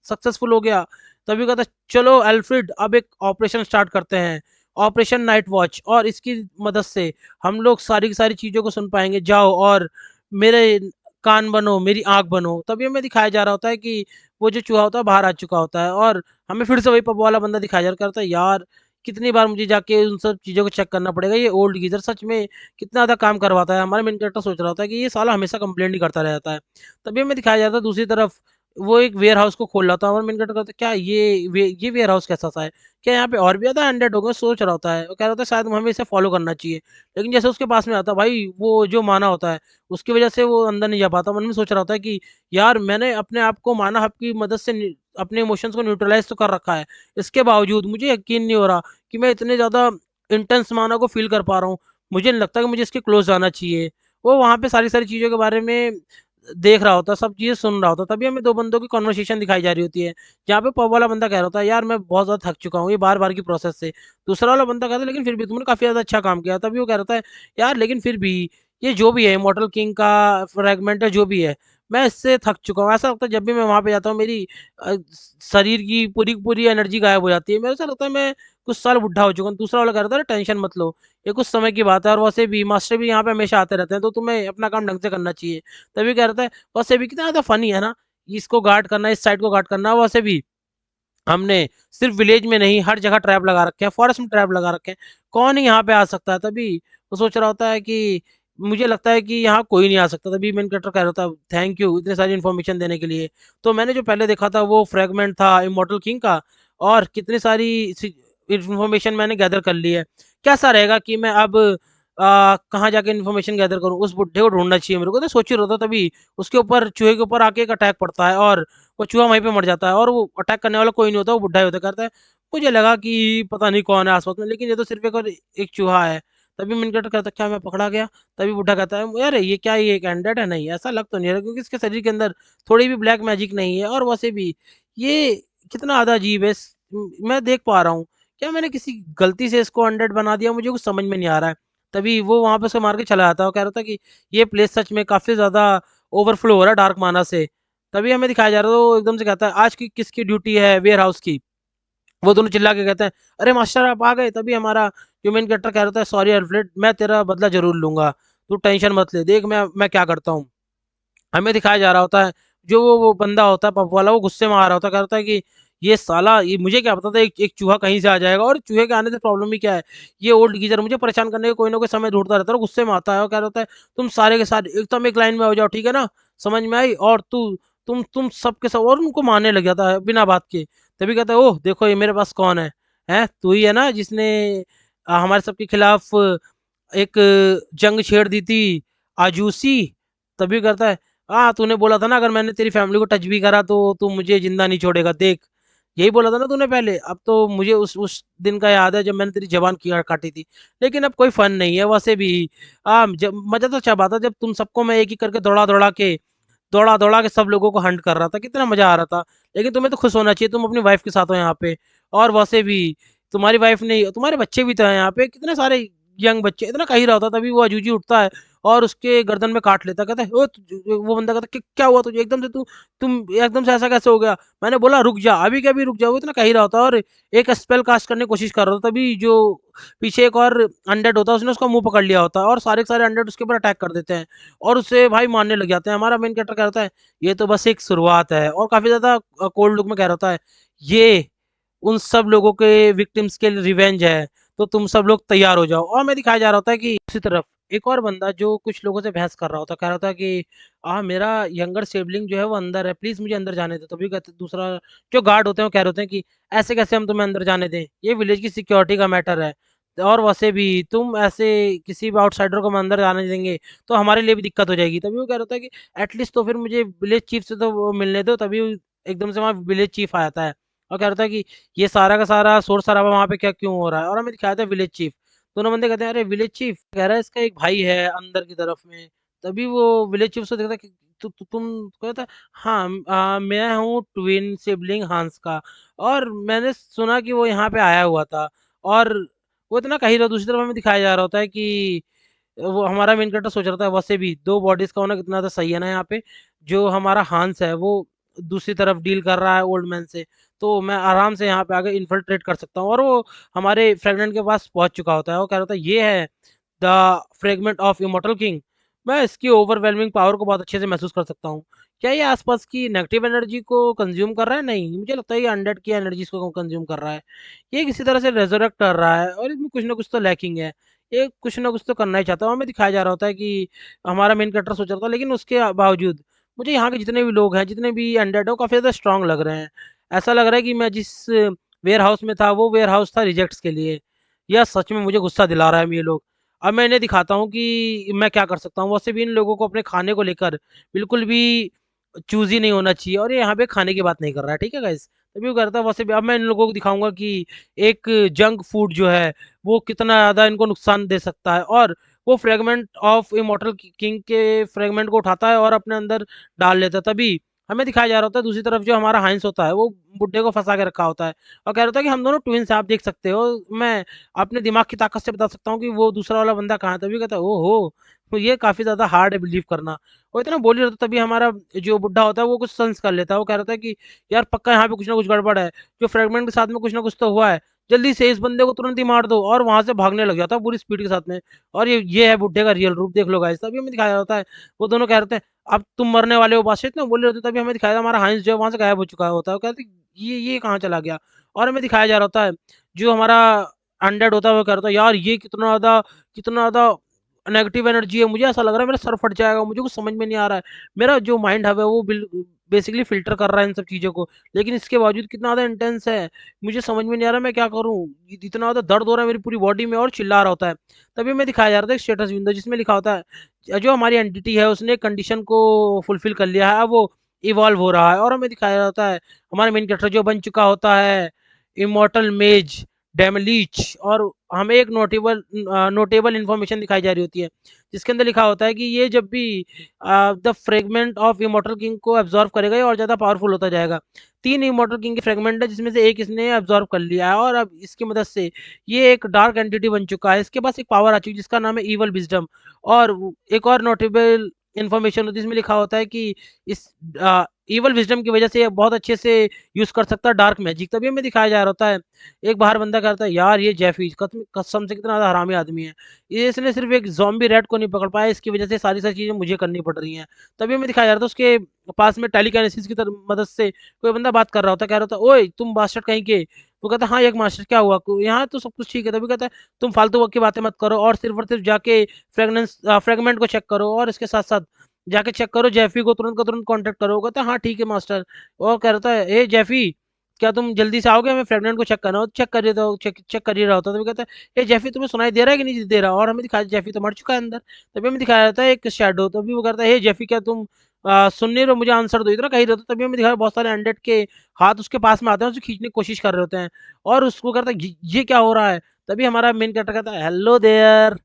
सक्सेसफुल हो गया। तभी कहता है चलो अल्फ्रेड अब एक ऑपरेशन स्टार्ट करते हैं। ऑपरेशन नाइट वॉच, और इसकी मदद से हम लोग सारी की सारी चीज़ों को सुन पाएँगे। जाओ और मेरे कान बनो, मेरी आँख बनो। तभी हमें दिखाया जा रहा होता है कि वो जो चूहा होता है बाहर आ चुका होता है, और हमें फिर से वही पब वाला बंदा दिखाया जा रहा करता है। यार कितनी बार मुझे जाके उन सब चीज़ों को चेक करना पड़ेगा, ये ओल्ड गीज़र सच में कितना ज़्यादा काम करवाता है। हमारा मेन कैरेक्टर सोच रहा होता है कि ये साला हमेशा कंप्लेंट ही करता रहता है। तभी हमें दिखाया जाता है दूसरी तरफ वो एक वेयर हाउस को खोल रहा था, और मेन कैरेक्टर कहता है क्या ये वेयर हाउस कैसा सा है, क्या यहाँ पे और भी ज़्यादा अनडेड हो गए, सोच रहा होता है। वो कह रहा होता है शायद हमें इसे फॉलो करना चाहिए। लेकिन जैसे उसके पास में आता है भाई, वो जो माना होता है उसकी वजह से वो अंदर नहीं जा पाता। मन में सोच रहा होता है कि यार मैंने अपने आप को माना हब की मदद से अपने इमोशंस को न्यूट्रलाइज तो कर रखा है, इसके बावजूद मुझे यकीन नहीं हो रहा कि मैं इतने ज़्यादा इंटेंस माना को फील कर पा रहा हूँ। मुझे नहीं लगता कि मुझे इसके क्लोज जाना चाहिए। वो वहाँ पे सारी सारी चीज़ों के बारे में देख रहा होता, सब चीज़ें सुन रहा होता। तभी हमें दो बंदों की कॉन्वर्सेशन दिखाई जा रही होती है, जहाँ पे पब वाला बंदा कह रहा होता है यार मैं बहुत ज़्यादा थक चुका हूँ ये बार बार की प्रोसेस से। दूसरा वाला बंदा कहता है लेकिन फिर भी तुमने काफ़ी ज़्यादा अच्छा काम किया। तभी वो कह रहा था यार लेकिन फिर भी ये जो भी है इमॉर्टल किंग का फ्रेगमेंट है जो भी है, मैं इससे थक चुका हूँ। ऐसा लगता है जब भी मैं वहाँ पे जाता हूँ मेरी शरीर की पूरी पूरी एनर्जी गायब हो जाती है। मेरे ऐसा लगता है मैं कुछ साल बुढ़ा हो चुका हूँ। दूसरा वाला कह रहा था टेंशन मत लो, ये कुछ समय की बात है, और वैसे भी मास्टर भी यहाँ पे हमेशा आते रहते हैं, तो तुम्हें अपना काम ढंग से करना चाहिए। तभी कह रहा था वैसे भी कितना ज़्यादा फनी है ना, इसको गार्ड करना, इस साइड को गार्ड करना। वैसे भी हमने सिर्फ विलेज में नहीं हर जगह ट्रैप लगा रखे हैं, फॉरेस्ट में ट्रैप लगा रखे हैं, कौन ही यहाँ पे आ सकता है। तभी वो सोच रहा होता है कि मुझे लगता है कि यहाँ कोई नहीं आ सकता। तभी मेन कैरेक्टर कह रहा था थैंक यू इतनी सारी इन्फॉर्मेशन देने के लिए। तो मैंने जो पहले देखा था वो फ्रेगमेंट था इमॉर्टल किंग का, और कितनी सारी इन्फॉर्मेशन मैंने गैदर कर ली है। कैसा रहेगा कि मैं अब कहाँ जाके इन्फॉर्मेशन गैदर करूँ, उस बुड्ढे को ढूंढना चाहिए मेरे को। तो सोच ही रहा था तभी उसके ऊपर चूहे के ऊपर आके एक अटैक पड़ता है, और वो चूहा वहीं पे मर जाता है, और वो अटैक करने वाला कोई नहीं होता, वो बुड्ढा ही होता। करता है मुझे लगा कि पता नहीं कौन है आसपास में, लेकिन ये तो सिर्फ एक और एक चूहा है। तभी मैंने कहता क्या मैं पकड़ा गया। तभी बुड्ढा कहता है यार ये क्या, ये एक एंडेड है, नहीं ऐसा लग तो नहीं रहा, क्योंकि इसके शरीर के अंदर थोड़ी भी ब्लैक मैजिक नहीं है। और वैसे भी ये कितना ज़्यादा अजीब है, मैं देख पा रहा हूँ क्या मैंने किसी गलती से इसको अनडेड बना दिया, मुझे कुछ समझ में नहीं आ रहा है। तभी वो वहाँ पे उसे मार के चला जाता है और कह रहा था कि ये प्लेस सच में काफ़ी ज़्यादा ओवरफ्लो हो रहा है डार्क माना से। तभी हमें दिखाया जा रहा है, तो वो एकदम से कहता है आज की किसकी ड्यूटी है वेयर हाउस की। वो दोनों चिल्ला के कहते हैं अरे मास्टर आप आ गए। तभी हमारा जो मेन कैरेक्टर कह रहा था सॉरी अल्फ्रेड मैं तेरा बदला जरूर लूंगा, तू टेंशन मत ले, देख मैं क्या करता हूँ। हमें दिखाया जा रहा होता है जो वो बंदा होता है पब वाला, वो गुस्से में आ रहा होता है, कहता है कि ये साला, ये मुझे क्या पता था एक चूहा कहीं से आ जाएगा, और चूहे के आने से प्रॉब्लम ही क्या है, ये ओल्ड गीजर मुझे परेशान करने के कोई ना कोई समय ढूंढता रहता है। और गुस्से में आता है और कह रहा होता है तुम सारे के सारे एकदम एक लाइन में हो जाओ, ठीक है ना, समझ में आई, और तुम सबके सब, और उनको मारने लग जाता है बिना बात के। तभी कहता है ओह देखो ये मेरे पास कौन है तू ही है ना जिसने हमारे सबके खिलाफ एक जंग छेड़ दी थी, आजूसी। तभी करता है हाँ तूने बोला था ना अगर मैंने तेरी फैमिली को टच भी करा तो तू मुझे जिंदा नहीं छोड़ेगा, देख यही बोला था ना तूने पहले। अब तो मुझे उस दिन का याद है जब मैंने तेरी जबान की काटी थी। लेकिन अब कोई फन नहीं है वैसे भी। जब मजा तो तब आता जब तुम सबको मैं एक ही करके दौड़ा दौड़ा के सब लोगों को हंट कर रहा था, कितना मजा आ रहा था। लेकिन तुम्हें तो खुश होना चाहिए, तुम अपनी वाइफ के साथ हो यहाँ पे। और वैसे भी तुम्हारी वाइफ नहीं, तुम्हारे बच्चे भी तो हैं यहाँ पे, कितने सारे यंग बच्चे, इतना कह ही रहा होता। तभी वो अजूजी उठता है और उसके गर्दन में काट लेता, कहता है ओ वो बंदा कहता है क्या हुआ तुझे एकदम से, तुम एकदम से ऐसा कैसे हो गया। मैंने बोला रुक जा, अभी क्या, भी रुक जा, वो इतना कह ही रहा होता है और एक स्पेल कास्ट करने की कोशिश कर रहा था। तभी जो पीछे एक और अनडेड होता है उसने उसका मुंह पकड़ लिया होता है, और सारे के सारे अनडेड उसके ऊपर अटैक कर देते हैं और उसे भाई मारने लग जाते हैं। हमारा मेन कैरेक्टर कह रहा है ये तो बस एक शुरुआत है, और काफी ज्यादा कोल्ड लुक में कह रहा है ये उन सब लोगों के विक्टिम्स के रिवेंज है, तो तुम सब लोग तैयार हो जाओ। और मैं दिखाया जा रहा होता है कि दूसरी तरफ एक और बंदा जो कुछ लोगों से बहस कर रहा होता, कह रहा था कि मेरा यंगर सिबलिंग जो है वो अंदर है, प्लीज मुझे अंदर जाने दो। तभी कहते दूसरा जो गार्ड होते हैं वो कह रहे होते हैं कि ऐसे कैसे हम तुम्हें अंदर जाने दें, ये विलेज की सिक्योरिटी का मैटर है, और वैसे भी तुम ऐसे किसी भी आउटसाइडर को हम अंदर जाने देंगे तो हमारे लिए भी दिक्कत हो जाएगी। तभी वो कह रहा था कि एटलीस्ट तो फिर मुझे विलेज चीफ से तो वो मिलने दो। तभी एकदम से वहाँ विलेज चीफ आ जाता है और कह रहा था कि ये सारा का सारा शोर शराबा वहाँ पे क्या क्यों हो रहा है, और हमें दिखाया था विलेज चीफ। दोनों बंदे कहते हैं अरे विलेज चीफ कह रहा है इसका एक भाई है अंदर की तरफ में। तभी वो विलेज चीफ से देखता है कि तुम कहता है हाँ मैं हूँ ट्विन सिबलिंग हंस का, और मैंने सुना कि वो यहाँ पे आया हुआ था। और वो इतना कही रहा, दूसरी तरफ हमें दिखाया जा रहा होता है कि वो हमारा मेन कैरेक्टर सोच रहा था वैसे भी दो बॉडीज का होना कितना ज़्यादा सही है ना यहाँ पे। जो हमारा हांस है वो दूसरी तरफ डील कर रहा है ओल्ड मैन से, तो मैं आराम से यहाँ पे आगे इन्फिल्ट्रेट कर सकता हूँ। और वो हमारे फ्रेगनेंट के पास पहुंच चुका होता है, वो कह रहा होता है ये है the fragment of immortal king. मैं इसकी ओवरवेलमिंग पावर को बहुत अच्छे से महसूस कर सकता हूँ। क्या ये आसपास की नेगेटिव एनर्जी को कंज्यूम कर रहा है? नहीं, मुझे लगता है ये अनडेड की एनर्जीज को कंज्यूम कर रहा है। ये किसी तरह से रेजरेक्ट कर रहा है और इसमें कुछ ना कुछ तो लैकिंग है। ये कुछ ना कुछ तो करना ही चाहता है और हमें दिखाया जा रहा होता है कि हमारा मेन कैरेक्टर सोच रहा था, लेकिन उसके बावजूद मुझे यहाँ के जितने भी लोग हैं, जितने भी अनडेड है, वो काफ़ी ज़्यादा स्ट्रांग लग रहे हैं। ऐसा लग रहा है कि मैं जिस वेयर हाउस में था, वो वेयर हाउस था रिजेक्ट्स के लिए। यह सच में मुझे गुस्सा दिला रहा है ये लोग। अब मैं इन्हें दिखाता हूँ कि मैं क्या कर सकता हूँ। वैसे भी इन लोगों को अपने खाने को लेकर बिल्कुल भी चूज़ी नहीं होना चाहिए और ये यहाँ पे खाने की बात नहीं कर रहा है, ठीक है गाइस? तभी वो करता है। वैसे भी अब मैं इन लोगों को दिखाऊँगा कि एक जंक फूड जो है, वो कितना ज़्यादा इनको नुकसान दे सकता है और वो फ्रेगमेंट ऑफ इमॉर्टल किंग के फ्रेगमेंट को उठाता है और अपने अंदर डाल लेता है। तभी हमें दिखाया जा रहा होता है दूसरी तरफ जो हमारा हाइंस होता है, वो बुड्ढे को फँसा के रखा होता है और कह रहा होता है कि हम दोनों ट्विन्स हैं, आप देख सकते हो। मैं अपने दिमाग की ताकत से बता सकता हूँ कि वो दूसरा वाला बंदा कहाँ है। तभी कहता है, ओहो! तो ये काफ़ी ज़्यादा हार्ड है बिलीव करना। वो इतना बोल ही रहा था, तभी हमारा जो बुड्ढा होता है वो कुछ सेंस कर लेता है। वो कह रहा था कि यार पक्का यहाँ पे कुछ ना कुछ गड़बड़ है, जो फ्रैगमेंट के साथ में कुछ ना कुछ तो हुआ है। जल्दी से इस बंदे को तुरंत ही मार दो और वहाँ से भागने लग जाता है पूरी स्पीड के साथ में। और ये है बुड्ढे का रियल रूप, देख लो गाइस। तभी हमें दिखाया जाता है, वो दोनों कह रहे थे, अब तुम मरने वाले हो, बादशाह इतना बोल रहे होते। तभी हमें दिखाया हमारा हाइंस जो है वहाँ से गायब हो चुका होता है। वो कहते ये कहाँ चला गया? और हमें दिखाया जा रहा होता है जो हमारा अनडेड होता है वो कह रहा था, यार ये कितना ज़्यादा नेगेटिव एनर्जी है। मुझे ऐसा लग रहा है मेरा सर फट जाएगा, मुझे कुछ समझ में नहीं आ रहा है। मेरा जो माइंड है वो बेसिकली फ़िल्टर कर रहा है इन सब चीज़ों को, लेकिन इसके बावजूद कितना ज़्यादा इंटेंस है, मुझे समझ में नहीं आ रहा मैं क्या करूँ? इतना ज़्यादा दर्द हो रहा है मेरी पूरी बॉडी में और चिल्ला रहा होता है। तभी हमें दिखाया जा रहा था एक स्टेटस विंडो जिसमें लिखा होता है, जो हमारी एंटिटी है उसने कंडीशन को फुलफ़िल कर लिया है, अब वो इवॉल्व हो रहा है। और हमें दिखाया जाता है हमारा मेन कैरेक्टर जो बन चुका होता है इमॉर्टल मेज डेमलीच, और हमें एक नोटेबल इन्फॉर्मेशन दिखाई जा रही होती है जिसके अंदर लिखा होता है कि ये जब भी the fragment of immortal king को एब्जॉर्व करेगा ये और ज़्यादा पावरफुल होता जाएगा। 3 इमॉर्टल किंग के फ्रेगमेंट है जिसमें से एक इसने एब्जॉर्व कर लिया है और अब इसकी मदद से ये एक डार्क एंटिटी बन चुका है। इसके पास एक पावर आ चुकी है जिसका नाम है इवल विजडम। और एक और नोटेबल इन्फॉर्मेशन होती है जिसमें लिखा होता है कि इस इवल विजडम की वजह से ये बहुत अच्छे से यूज़ कर सकता है डार्क मैजिक। तभी हमें दिखाया जा रहा होता है एक बाहर बंदा कहता है, यार ये जेफी कसम से कितना ज़्यादा हरामी आदमी है। ये इसने सिर्फ़ एक ज़ॉम्बी रैट को नहीं पकड़ पाया, इसकी वज़ह से सारी चीज़ें मुझे करनी पड़ रही हैं। तभी हमें दिखाया जा रहा था उसके पास में टेलीकाइनेसिस की मदद से कोई बंदा बात कर रहा होता है, कह रहा होता है, "ओए तुम बास्टर्ड कहीं के।" वो कहता है, "हाँ, यक मास्टर क्या हुआ? यहाँ तो सब कुछ ठीक है।" तभी कहता है, "तुम फालतू की बातें मत करो और सिर्फ़ जाके फ्रेगमेंट को चेक करो और इसके साथ-साथ जाके चेक करो जेफी को तुरंत का तुरंत कॉन्टैक्ट करो।" वो कहता है, "हाँ, ठीक है मास्टर।" और कहता है, "ए जेफी, क्या तुम जल्दी से आओगे? हमें फ्रेगनेंट को चेक करना हो।" चेक कर रहा चेक कर ही रहा होता है। तभी कहता है, "ए जेफी तुम्हें सुनाई दे रहा है कि नहीं दे रहा?" और हमें दिखाया जेफी तो मर चुका है अंदर। तभी हमें दिखाया जाता है एक शैडो। तभी वो कहता है, "हे जेफी, क्या तुम सुन नहीं रहे हो? मुझे आंसर दो।" इतना कह ही रहे होते हैं। तभी हमें दिखाया बहुत सारे अनडेड के हाथ उसके पास में आते हैं, उसे खींचने की कोशिश कर रहे होते हैं और उसको कहता है, ये क्या हो रहा है?" तभी हमारा मेन कैरेक्टर कहता है, "हेलो देयर,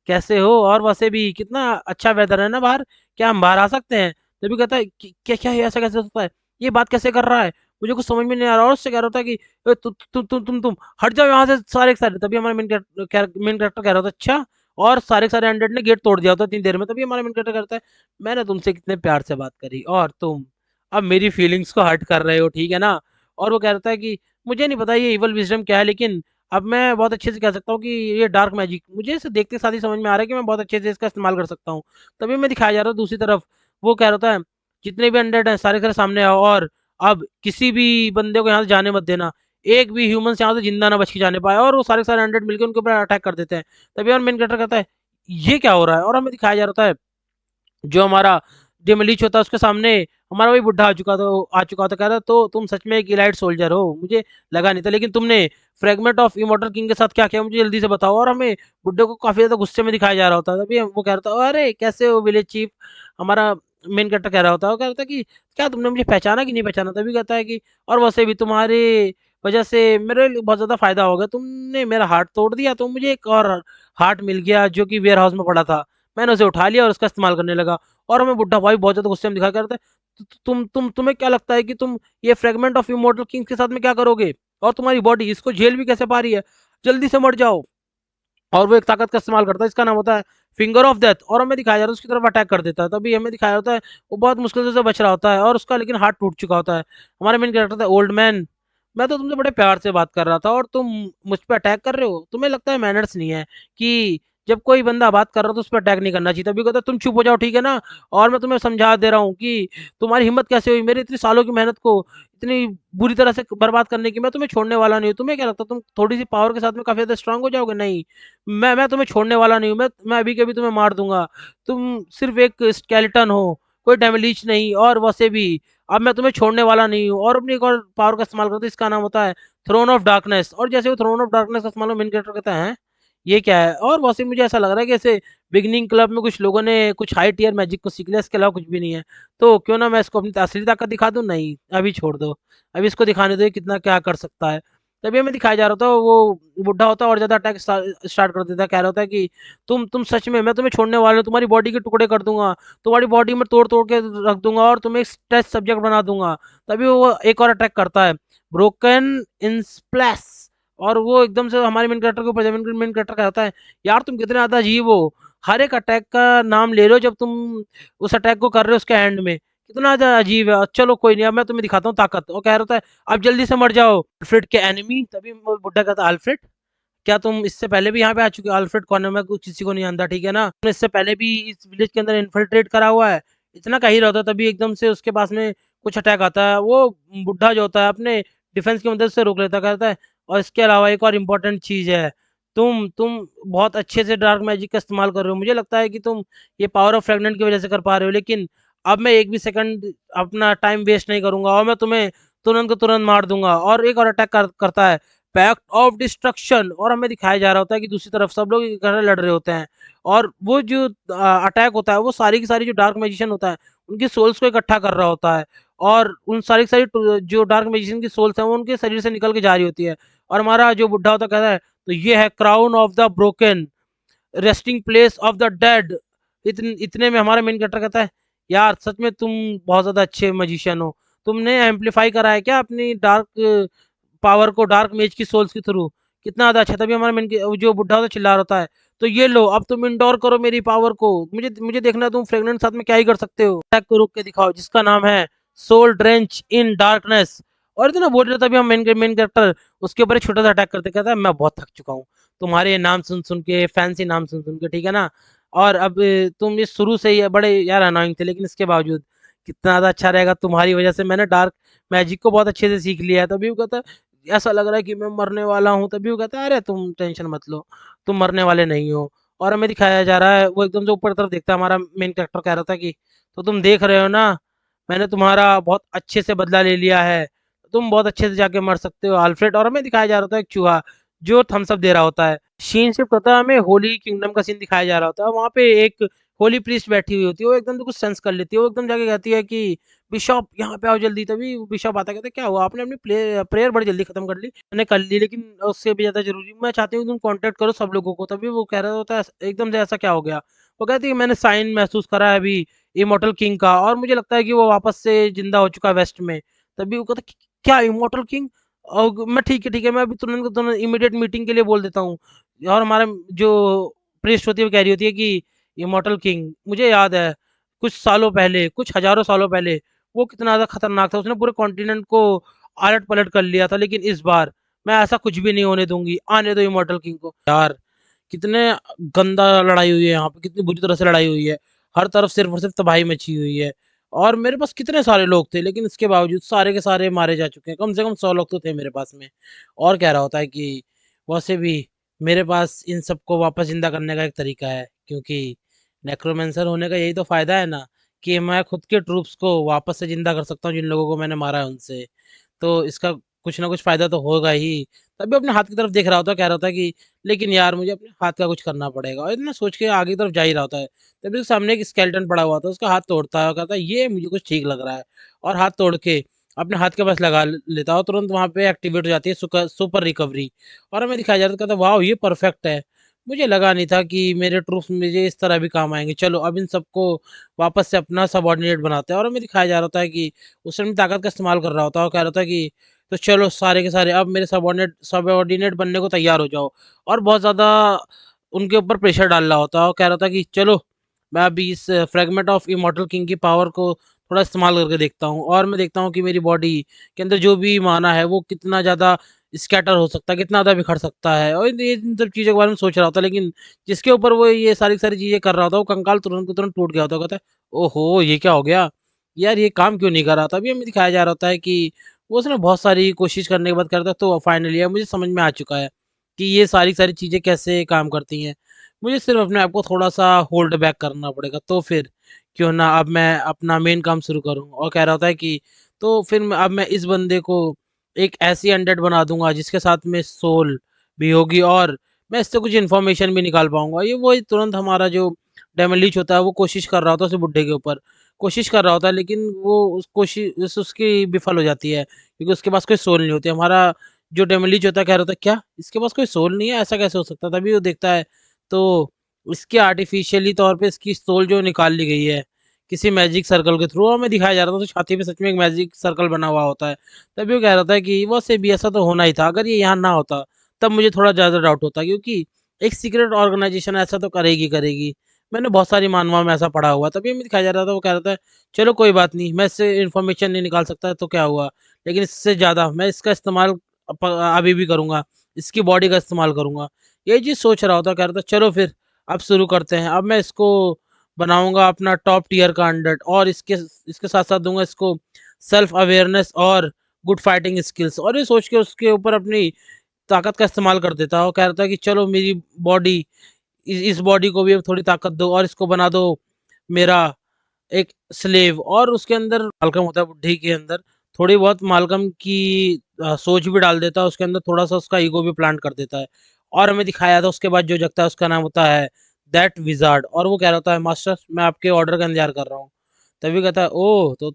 कैसे हो? और वैसे भी कितना अच्छा वेदर है ना बाहर, क्या हम बाहर आ सकते हैं?" तभी कहता है, क्या क्या है? ऐसा कैसे हो सकता है? ये बात कैसे कर रहा है? मुझे कुछ समझ में नहीं आ रहा।" और उससे कह रहा था कि "ए, तुम हट जाओ यहाँ से सारे के सारे।" तभी हमारा मेन कैरेक्टर कह रहा था, अच्छा। और सारे के सारे अनडेड ने गेट तोड़ दिया होता इतनी देर में। तभी हमारा मेन कैरेक्टर कहता है, मैंने तुमसे कितने प्यार से बात करी और तुम अब मेरी फीलिंग्स को हर्ट कर रहे हो, ठीक है ना? और वो कह रहा था कि मुझे नहीं पता ये इवल विजडम क्या है, लेकिन अब मैं बहुत अच्छे से कह सकता हूँ कि ये डार्क मैजिक मुझे इसे देखते साथ ही समझ में आ रहा है कि मैं बहुत अच्छे से इसका इस्तेमाल कर सकता हूँ। तभी मैं दिखाया जा रहा हूँ दूसरी तरफ, वो कह रहा था जितने भी अनडेड हैं सारे के सारे सामने आओ और अब किसी भी बंदे को यहाँ से जाने मत देना। एक भी ह्यूमन्स यहाँ से जिंदा ना बच के जाने पाए। और वो सारे के सारे अनडेड मिलकर उनके ऊपर अटैक कर देते हैं। तभी और मेन कैरेक्टर कहता है, ये क्या हो रहा है? और हमें दिखाया जा रहा है जो हमारा डेमोलिश होता है उसके सामने हमारा वही बुड्ढा आ चुका था। कह रहा तो तुम सच में एक इलाइट सोल्जर हो, मुझे लगा नहीं था, लेकिन तुमने फ्रेगमेंट ऑफ इमॉर्टल किंग के साथ क्या किया मुझे जल्दी से बताओ। और हमें बुड्ढे को काफी ज्यादा गुस्से में दिखाया जा रहा होता है। तभी वो कह रहा था, अरे कैसे हो विलेज चीफ? हमारा मेन कैरेक्टर कह रहा होता है, वो कह रहा था कि क्या तुमने मुझे पहचाना कि नहीं पहचाना? तभी कहता है कि और वैसे भी तुम्हारे वजह से मेरे लिए बहुत ज्यादा फायदा हो गया, तुमने मेरा हार्ट तोड़ दिया तो मुझे एक और हार्ट मिल गया जो कि वेयर हाउस में पड़ा था। मैंने उसे उठा लिया और उसका इस्तेमाल करने लगा। और हमें बुड्ढा भाई बहुत ज़्यादा गुस्से में दिखाया करता है, तुम्हें क्या लगता है कि तुम ये फ्रेगमेंट ऑफ इमॉर्टल किंग्स के साथ में क्या करोगे? और तुम्हारी बॉडी इसको झेल भी कैसे पा रही है? जल्दी से मर जाओ। और वो एक ताकत का इस्तेमाल करता है, इसका नाम होता है फिंगर ऑफ डेथ। और हमें दिखाया जाता है उसकी तरफ अटैक कर देता है। तभी हमें दिखाया जाता है वो बहुत मुश्किल से उसे बच रहा होता है और उसका लेकिन हाथ टूट चुका होता है। हमारा मेन कैरेक्टर था, ओल्ड मैन, मैं तो तुमसे बड़े प्यार से बात कर रहा था और तुम मुझ पे अटैक कर रहे हो? तुम्हें लगता है मैनर्स नहीं है कि जब कोई बंदा बात कर रहा हो तो उस पर अटैक नहीं करना चाहिए। तभी कहता है तुम चुप हो जाओ, ठीक है ना? और मैं तुम्हें समझा दे रहा हूँ कि तुम्हारी हिम्मत कैसे हुई मेरी इतनी सालों की मेहनत को इतनी बुरी तरह से बर्बाद करने की। मैं तुम्हें छोड़ने वाला नहीं हूँ। तुम्हें क्या लगता है तुम थोड़ी सी पावर के साथ में काफी ज्यादा स्ट्रांग हो जाओगे? नहीं, मैं तुम्हें छोड़ने वाला नहीं हूँ। मैं अभी के अभी तुम्हें मार दूंगा। तुम सिर्फ एक स्केलेटन हो, कोई डेमोलिश नहीं। और वैसे भी अब मैं तुम्हें छोड़ने वाला नहीं हूँ। और अपनी एक और पावर का इस्तेमाल करते हैं, इसका नाम होता है थ्रोन ऑफ डार्कनेस। और जैसे वो थ्रोन ऑफ डार्कनेस का इस्तेमाल मेन कैरेक्टर कहता है ये क्या है। और वैसे मुझे ऐसा लग रहा है कि ऐसे बिगनिंग क्लब में कुछ लोगों ने कुछ हाई टियर मैजिक को सीख लिया, इसके अलावा कुछ भी नहीं है। तो क्यों ना मैं इसको अपनी असली ताकत दिखा दूं? नहीं, अभी छोड़ दो, अभी इसको दिखाने दो ये कितना क्या कर सकता है। तभी हमें दिखाया जा रहा था वो बुढ़ा होता है और ज्यादा अटैक स्टार्ट कर देता है। कह रहा होता है कि तुम सच में, मैं तुम्हें छोड़ने वाला हूँ, तुम्हारी बॉडी के टुकड़े कर दूंगा, तुम्हारी बॉडी में तोड़ तोड़ के रख दूंगा और तुम्हें एक टेस्ट सब्जेक्ट बना दूंगा। तभी वो एक और अटैक करता है, ब्रोकन इन स्प्लैश। और वो एकदम से हमारे मेन कैरेक्टर के ऊपर, जब मेन कैरेक्टर कहता है यार तुम कितने ज्यादा अजीब हो, हर एक अटैक का नाम ले लो जब तुम उस अटैक को कर रहे हो उसके हैंड में, कितना ज्यादा अजीब है। चलो कोई नहीं, अब मैं तुम्हें दिखाता हूँ ताकत। वो कह रहा है अब जल्दी से मर जाओ अल्फ्रेड के एनिमी। तभी वो बुड्ढा कहता है अल्फ्रेड, क्या तुम इससे पहले भी यहाँ पे आ चुके हो? अल्फ्रेड कौन है? मैं कुछ किसी को नहीं जानता, ठीक है ना? तुमने इससे पहले भी इस विलेज के अंदर इन्फिल्ट्रेट करा हुआ है? इतना कह ही रहा था तभी एकदम से उसके पास में कुछ अटैक आता है। वो बुढ़ा जो होता है अपने डिफेंस की मदद से रोक लेता, कहता है और इसके अलावा एक और इम्पोर्टेंट चीज है, तुम बहुत अच्छे से डार्क मैजिक का इस्तेमाल कर रहे हो। मुझे लगता है कि तुम ये पावर ऑफ फ्रेगनेंट की वजह से कर पा रहे हो, लेकिन अब मैं एक भी सेकंड अपना टाइम वेस्ट नहीं करूंगा और मैं तुम्हें तुरंत को तुरंत मार दूंगा। और एक और अटैक करता है, पैक्ट ऑफ डिस्ट्रक्शन। और हमें दिखाया जा रहा होता है कि दूसरी तरफ सब लोग एक लड़ रहे होते हैं और वो जो अटैक होता है वो सारी की सारी जो डार्क मैजिशियन होता है उनकी सोल्स को इकट्ठा कर रहा होता है। और उन सारी की सारी जो डार्क मैजिशियन की सोल्स हैं वो उनके शरीर से निकल के जा रही होती है। और हमारा जो बुढ़ा होता कहता है तो ये है crown of the broken, resting place of the dead. इतने में हमारा मेन कैरेक्टर कहता है यार सच में तुम बहुत ज्यादा अच्छे मैजिशियन हो, तुमने एम्पलीफाई करा है क्या अपनी डार्क पावर को डार्क मेज की सोल्स के थ्रू? कितना ज्यादा अच्छा। तभी हमारा मेन जो बुढ़ा होता है चिल्ला रहा होता है तो ये लो अब तुम इंडोर करो मेरी पावर को, मुझे मुझे देखना है तुम फ्रेगनेंट साथ में क्या ही कर सकते हो। अटैक को रोक के दिखाओ जिसका नाम है सोल ड्रेंच इन डार्कनेस। और इतना बोल रहे तभी हम मेन कैरेक्टर उसके ऊपर एक छोटा सा अटैक करते, कहता है मैं बहुत थक चुका हूँ तुम्हारे नाम सुन सुन के, फैंसी नाम सुन सुन के, ठीक है ना? और अब तुम ये शुरू से ही बड़े यार अनोइंग थे, लेकिन इसके बावजूद कितना ज्यादा अच्छा रहेगा, तुम्हारी वजह से मैंने डार्क मैजिक को बहुत अच्छे से सीख लिया है। तभी वो कहता है ऐसा लग रहा है कि मैं मरने वाला हूँ। तभी वो कहता है अरे तुम टेंशन मत लो, तुम मरने वाले नहीं हो। और हमें दिखाया जा रहा है वो एकदम से ऊपर तरफ देखता है, हमारा मेन कैरेक्टर कह रहा था कि तो तुम देख रहे हो ना, मैंने तुम्हारा बहुत अच्छे से बदला ले लिया है, तुम बहुत अच्छे से जाके मर सकते हो अल्फ्रेड। और हमें दिखाया जा रहा था एक चूहा जो थम्स अप दे रहा होता है। सीन शिफ्ट होता है, हमें होली किंगडम का सीन दिखाया जा रहा होता है। वहाँ पे एक होली प्रीस्ट बैठी हुई होती है, वो एकदम से कुछ सेंस कर लेती है। वो एकदम जाके कहती है कि बिशॉप यहाँ पे आओ जल्दी। तभी बिशॉप आता है, कहता है क्या हुआ, आपने अपनी प्रेयर बड़ी जल्दी खत्म कर ली? मैंने कर ली, लेकिन उससे भी ज्यादा जरूरी मैं चाहती हूँ तुम कांटेक्ट करो सब लोगों को। तभी वो कह रहा होता है एकदम से ऐसा क्या हो गया? वो कहती है मैंने साइन महसूस करा है अभी इमोर्टल किंग का, और मुझे लगता है कि वो वापस से जिंदा हो चुका है वेस्ट में। तभी वो कहता है क्या इमोर्टल किंग? और मैं ठीक है मैं अभी तुरंत तुरंत इमीडिएट मीटिंग के लिए बोल देता हूँ। और हमारा जो प्रीस्ट होती है वो कह रही होती है कि इमोर्टल किंग, मुझे याद है कुछ सालों पहले, कुछ हजारों सालों पहले वो कितना ज़्यादा खतरनाक था, उसने पूरे कॉन्टिनेंट को आलट पलट कर लिया था। लेकिन इस बार मैं ऐसा कुछ भी नहीं होने दूंगी, आने दो इमोर्टल किंग को। यार कितने गंदा लड़ाई हुई है यहाँ पे, कितनी बुरी तरह से लड़ाई हुई है, हर तरफ सिर्फ और सिर्फ तबाही मची हुई है। और मेरे पास कितने सारे लोग थे, लेकिन इसके बावजूद सारे के सारे मारे जा चुके हैं। कम से कम 100 लोग तो थे मेरे पास में। और कह रहा होता है कि वैसे भी मेरे पास इन सबको वापस जिंदा करने का एक तरीका है, क्योंकि नेक्रोमेंसर होने का यही तो फायदा है ना, कि मैं खुद के ट्रूप्स को वापस से जिंदा कर सकता हूँ, जिन लोगों को मैंने मारा है उनसे। तो इसका कुछ ना कुछ फायदा तो होगा ही। तभी अपने हाथ की तरफ देख रहा होता है, कह रहा होता है कि लेकिन यार मुझे अपने हाथ का कुछ करना पड़ेगा। और इतना सोच के आगे की तरफ जा ही रहा होता है, तभी उसके सामने एक स्केलेटन पड़ा हुआ था, उसका हाथ तोड़ता है और कहता है ये मुझे कुछ ठीक लग रहा है। और हाथ तोड़ के अपने हाथ के पास लगा लेता है और तुरंत वहां पे एक्टिवेट हो जाती है सुपर रिकवरी। और हमें दिखाया जाता है, कहता है वाह ये परफेक्ट है, मुझे लगा नहीं था कि मेरे ट्रूप्स मुझे इस तरह भी काम आएंगे। चलो अब इन सबको वापस से अपना सबऑर्डिनेट बनाते हैं। और हमें दिखाया जा रहा होता है कि उसने अपनी ताकत का इस्तेमाल कर रहा होता है और कह रहा था कि तो चलो सारे के सारे अब मेरे सबऑर्डिनेट बनने को तैयार हो जाओ। और बहुत ज़्यादा उनके ऊपर प्रेशर डाल रहा होता है और कह रहा था कि चलो मैं अभी इस फ्रेगमेंट ऑफ इमॉर्टल किंग की पावर को थोड़ा इस्तेमाल करके देखता हूँ, और मैं देखता हूँ कि मेरी बॉडी के अंदर जो भी माना है वो कितना ज़्यादा स्कैटर हो सकता है, कितना ज़्यादा बिखर सकता है, और ये इन सब चीज़ों के बारे में सोच रहा होता है। लेकिन जिसके ऊपर वो ये सारी सारी चीज़ें कर रहा होता है, वो कंकाल तुरंत को तुरंत टूट गया होता है। कहता है ओहो ये क्या हो गया यार, ये काम क्यों नहीं कर रहा था। अभी हमें दिखाया जा रहा होता है कि वो उसने बहुत सारी कोशिश करने के बाद करता है, तो फाइनली अब मुझे समझ में आ चुका है कि ये सारी सारी चीज़ें कैसे काम करती हैं। मुझे सिर्फ अपने आप को थोड़ा सा होल्ड बैक करना पड़ेगा, तो फिर क्यों ना अब मैं अपना मेन काम शुरू करूँ। और कह रहा होता है कि तो फिर अब मैं इस बंदे को एक ऐसी अनडेड बना दूंगा जिसके साथ में सोल भी होगी, और मैं इससे कुछ इन्फॉर्मेशन भी निकाल पाऊंगा। ये वही तुरंत हमारा जो डेमन लीच होता है वो कोशिश कर रहा होता है उस बुड्ढे के ऊपर, कोशिश कर रहा होता है, लेकिन वो उस कोशिश उसकी विफल हो जाती है, क्योंकि उसके पास कोई सोल नहीं होती। हमारा जो डेमन लीच होता है कह रहा होता है क्या इसके पास कोई सोल नहीं है, ऐसा कैसे हो सकता है। तभी वो देखता है तो इसके आर्टिफिशियली तौर पे इसकी सोल जो निकाल ली गई है किसी मैजिक सर्कल के थ्रू, हमें दिखाया जा रहा था तो छाती पे सच में एक मैजिक सर्कल बना हुआ होता है। तभी वो कह रहा था कि वो से भी ऐसा तो होना ही था, अगर ये यहाँ ना होता तब मुझे थोड़ा ज़्यादा डाउट होता, क्योंकि एक सीक्रेट ऑर्गेनाइजेशन ऐसा तो करेगी करेगी। मैंने बहुत सारी मानवा में ऐसा पढ़ा हुआ, तभी हमें दिखाया जा रहा था। वो कह रहा था चलो कोई बात नहीं, मैं इससे इन्फॉर्मेशन नहीं निकाल सकता तो क्या हुआ, लेकिन इससे ज़्यादा मैं इसका इस्तेमाल अभी भी करूँगा, इसकी बॉडी का इस्तेमाल करूँगा। ये चीज़ सोच रहा होता, कह रहा था चलो फिर अब शुरू करते हैं। अब मैं इसको बनाऊँगा अपना टॉप टियर का अनडेड, और इसके इसके साथ-साथ दूँगा इसको सेल्फ अवेयरनेस और गुड फाइटिंग स्किल्स। और ये सोच के उसके ऊपर अपनी ताकत का इस्तेमाल कर देता है और कह रहा था कि चलो मेरी बॉडी इस बॉडी को भी अब थोड़ी ताकत दो और इसको बना दो मेरा एक स्लेव। और उसके अंदर मालकम होता है बुड्ढी के अंदर, थोड़ी बहुत मालकम की सोच भी डाल देता है उसके अंदर, थोड़ा सा उसका ईगो भी प्लांट कर देता है। और हमें दिखाया था उसके बाद जो जगता है उसका नाम होता है दैट विजार्ड, और वो कह रहा होता है मास्टर मैं आपके ऑर्डर का इंतजार कर रहा हूँ। तभी कहता है ओह तो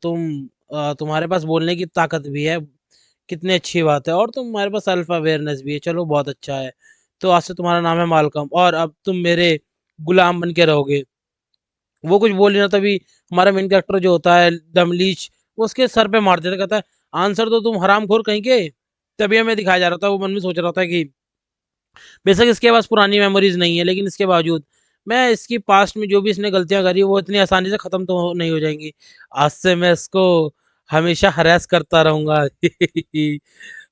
तुम्हारे पास बोलने की ताकत भी है, कितनी अच्छी बात है, और तुम्हारे पास सेल्फ अवेयरनेस भी है, चलो बहुत अच्छा है। तो आज से तुम्हारा नाम है मालकम और अब तुम मेरे गुलाम बन के रहोगे। वो कुछ बोल नहीं रहा, तभी हमारा मेन कैरेक्टर जो होता है दमलीच, वो उसके सर पे मार देता, कहता है आंसर तो तुम हरामखोर कहीं के। तभी हमें दिखाया जा रहा था, वो मन में सोच रहा था कि बेशक इसके पास पुरानी मेमोरीज नहीं है, लेकिन इसके बावजूद मैं इसकी पास्ट में जो भी इसने गलतियां करी वो इतनी आसानी से खत्म तो नहीं हो जाएंगी। आज से मैं इसको हमेशा हरास करता रहूंगा।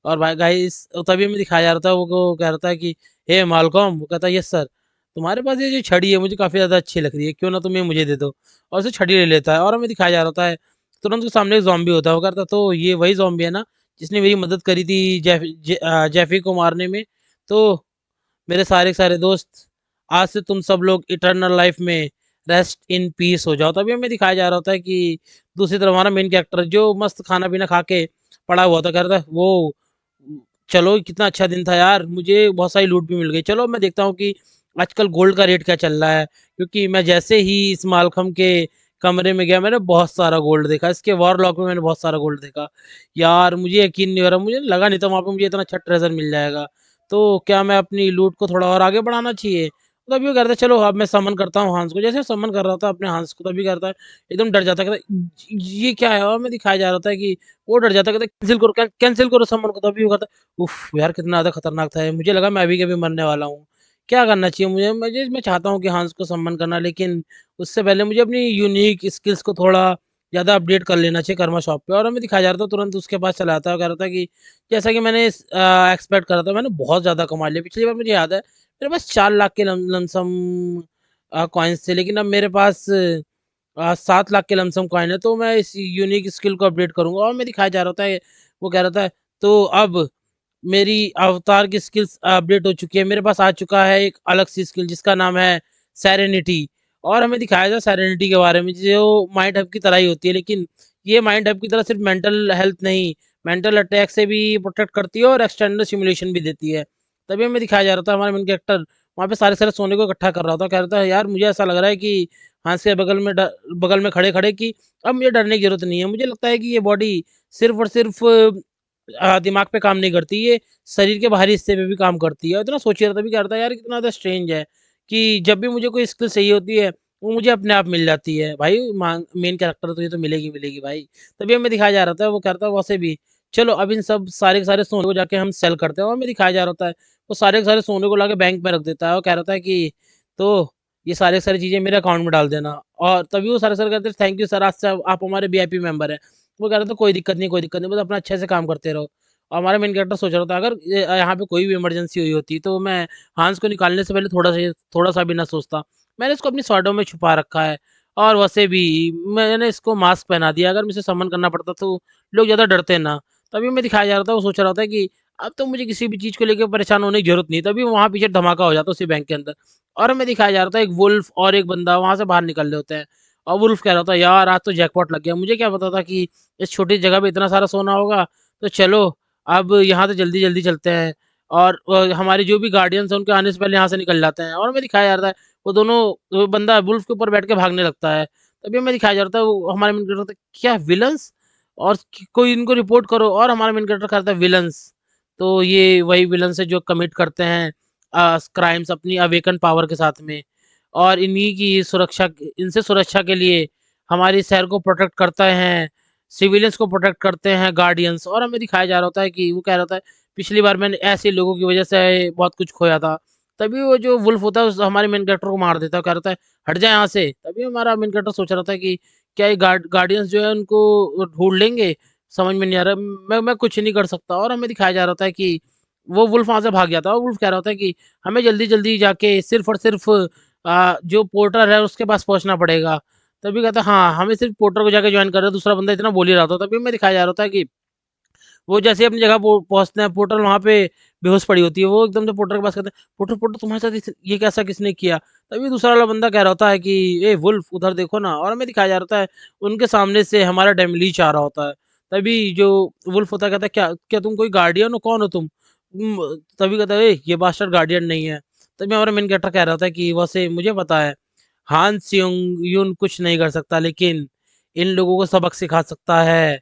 और भाई गाइस तभी मैं दिखाया जा रहा था, वो कह रहा था कि हे मालकॉम, वो कहता है यस सर, तुम्हारे पास ये जो छड़ी है मुझे काफ़ी ज़्यादा अच्छी लग रही है, क्यों ना तुम ये मुझे दे दो। और उसे छड़ी ले लेता है, और हमें दिखाया जा रहा है तुरंत उसके सामने एक जॉम्बी होता है। वो कहता तो ये वही जॉम्बी है ना जिसने मेरी मदद करी थी जेफी को मारने में। तो मेरे सारे के सारे दोस्त, आज से तुम सब लोग इटर्नल लाइफ में रेस्ट इन पीस हो जाओ। तभी हमें दिखाया जा रहा होता है कि दूसरी तरफ हमारा मेन कैरेक्टर जो मस्त खाना पीना खा के पड़ा हुआ था, कह रहा था वो चलो कितना अच्छा दिन था यार, मुझे बहुत सारी लूट भी मिल गई। चलो मैं देखता हूँ कि आजकल गोल्ड का रेट क्या चल रहा है, क्योंकि मैं जैसे ही इस मालखम के कमरे में गया मैंने बहुत सारा गोल्ड देखा, इसके वॉरलॉक में मैंने बहुत सारा गोल्ड देखा। यार मुझे यकीन नहीं हो रहा, मुझे लगा नहीं था वहाँ पे मुझे इतना अच्छा ट्रेजर मिल जाएगा। तो क्या मैं अपनी लूट को थोड़ा और आगे बढ़ाना चाहिए। तो तभी वो कहता है चलो अब मैं समन करता हूँ हंस को। जैसे समन कर रहा था अपने हंस को, तभी करता है एकदम डर जाता है, कहता है ये क्या है। और मैं दिखाया जा रहा था कि वो डर जाता है, कहता कैंसिल करो कैंसिल करो समन को। तभी वो कहता है उफ यार कितना ज्यादा खतरनाक था ये, मुझे लगा मैं अभी के अभी मरने वाला हूँ। क्या करना चाहिए मुझे, मैं चाहता हूँ कि हंस को सम्मान करना, लेकिन उससे पहले मुझे अपनी यूनिक स्किल्स को थोड़ा ज़्यादा अपडेट कर लेना चाहिए कर्मा शॉप पे। और हमें दिखाया जा रहा था तुरंत उसके पास चला आता है, कह रहा था कि जैसा कि मैंने एक्सपेक्ट करा था मैंने बहुत ज़्यादा कमा लिया। पिछली बार मुझे याद है मेरे पास 4 लाख के लमसम कॉइन्स थे, लेकिन अब मेरे पास 7 लाख के लमसम कॉइन है। तो मैं इस यूनिक स्किल को अपडेट करूंगा। और मैं दिखाया जा रहा था वो कह रहा था तो अब मेरी अवतार की स्किल्स अपडेट हो चुकी है, मेरे पास आ चुका है एक अलग सी स्किल जिसका नाम है सेरेनिटी। और हमें दिखाया था सेरेनिटी के बारे में जो माइंड हब की तरह ही होती है, लेकिन ये माइंड हब की तरह सिर्फ मेंटल हेल्थ नहीं, मेंटल अटैक से भी प्रोटेक्ट करती है और एक्सटर्नल सिमुलेशन भी देती है। तभी हमें दिखाया जा रहा था हमारा मेन कैरेक्टर वहाँ पे सारे सारे सोने को इकट्ठा कर रहा था, कह रहा था यार मुझे ऐसा लग रहा है कि हाथ से बगल में खड़े खड़े कि अब मुझे डरने की जरूरत नहीं है। मुझे लगता है कि ये बॉडी सिर्फ और सिर्फ दिमाग पे काम नहीं करती, ये शरीर के बाहरी हिस्से पे भी काम करती है। इतना सोच रहा था भी कह रहा था यार कितना ज़्यादा स्ट्रेंज है कि जब भी मुझे कोई स्किल चाहिए होती है वो मुझे अपने आप मिल जाती है। भाई मेन कैरेक्टर तो ये तो मिलेगी मिलेगी भाई। तभी हमें दिखाया जा रहा था, वो कहता है वैसे भी चलो अब इन सब सारे के सारे सोने को जाके हम सेल करते हैं। और हमें दिखाया जा रहा है वो सारे के सारे सोने को लाके बैंक में रख देता है और कह रहा था कि तो ये सारी सारी चीज़ें मेरे अकाउंट में डाल देना। और तभी वो सारे सारे कहते हैं थैंक यू सर, आज से आप हमारे वीआईपी मेंबर हैं। वो कह रहा था कोई दिक्कत नहीं कोई दिक्कत नहीं, बस अपना अच्छे से काम करते रहो। और हमारा मेन कैरेक्टर सोच रहा था अगर यहाँ पे कोई भी इमरजेंसी हुई होती तो मैं हांस को निकालने से पहले थोड़ा सा भी ना सोचता। मैंने इसको अपनी शॉर्टों में छुपा रखा है, और वैसे भी मैंने इसको मास्क पहना दिया, अगर मुझे समन करना पड़ता तो लोग ज़्यादा डरते ना। तभी मैं दिखाया जा रहा था, वो सोच रहा था कि अब तो मुझे किसी भी चीज़ को लेकर परेशान होने की जरूरत नहीं। तभी वहाँ पीछे धमाका हो जाता उसी बैंक के अंदर, और हमें दिखाया जा रहा था एक वुल्फ और एक बंदा वहाँ से बाहर निकल रहे होते हैं। और वुल्फ कह रहा था यार आज तो जैकपॉट लग गया, मुझे क्या पता था कि इस छोटी जगह पे इतना सारा सोना होगा। तो चलो अब यहाँ से जल्दी जल्दी चलते हैं, और हमारे जो भी गार्डियंस हैं उनके आने से पहले यहाँ से निकल जाते हैं। और हमें दिखाया जा रहा है वो दोनों, वो बंदा वुल्फ के ऊपर बैठ के भागने लगता है। तभी हमें दिखाया जा रहा था वो हमारे मेन कैरेक्टर क्या विलन्स, और कोई इनको रिपोर्ट करो, और हमारा मेन कैरेक्टर करता है विलन्स। तो ये वही विलन्स है जो कमिट करते हैं क्राइम्स अपनी अवेकन पावर के साथ में। और इन्हीं की सुरक्षा, इनसे सुरक्षा के लिए हमारी शहर को प्रोटेक्ट करते हैं, सिविलियंस को प्रोटेक्ट करते हैं गार्डियंस। और हमें दिखाया जा रहा होता है कि वो कह रहा था पिछली बार मैंने ऐसे लोगों की वजह से बहुत कुछ खोया था। तभी वो जो वुल्फ होता है हमारे मेन कैरेक्टर को मार देता है, कह रहा था हट जाए यहाँ से। तभी हमारा मेन कैरेक्टर सोच रहा था कि क्या ये गार्डियंस जो है उनको ढूंढ लेंगे, समझ में नहीं आ रहा, मैं कुछ नहीं कर सकता। और हमें दिखाया जा रहा था कि वो वुल्फ वहां से भाग जाता है, और वुल्फ कह रहा होता है कि हमें जल्दी जल्दी जाके सिर्फ और सिर्फ जो पोर्टर है उसके पास पहुंचना पड़ेगा। तभी कहता है हाँ हमें सिर्फ पोर्टर को जाके ज्वाइन कर रहा है, दूसरा बंदा इतना बोल ही रहा था। तभी हमें दिखाया जा रहा था कि वो जैसे ही अपनी जगह पहुंचते हैं, पोर्टर वहां पे बेहोश पड़ी होती है। वो एकदम से पोर्टर के पास कहते हैं पोर्टर पोर्टर तुम्हारे साथ ये कैसा किसने किया। तभी दूसरा वाला बंदा कह रहा होता है कि ए वुल्फ उधर देखो ना, और हमें दिखाया जा रहा है उनके सामने से हमारा डेमलीच आ रहा होता है। तभी जो वुल्फ होता है कहता है क्या क्या तुम कोई गार्डियन हो, कौन हो तुम? तभी कहता है ये बास्टर्ड गार्डियन नहीं है। तभी हमारा मेन कैरेक्टर कह रहा था कि वैसे मुझे पता है हान सियोंग यून कुछ नहीं कर सकता, लेकिन इन लोगों को सबक सिखा सकता है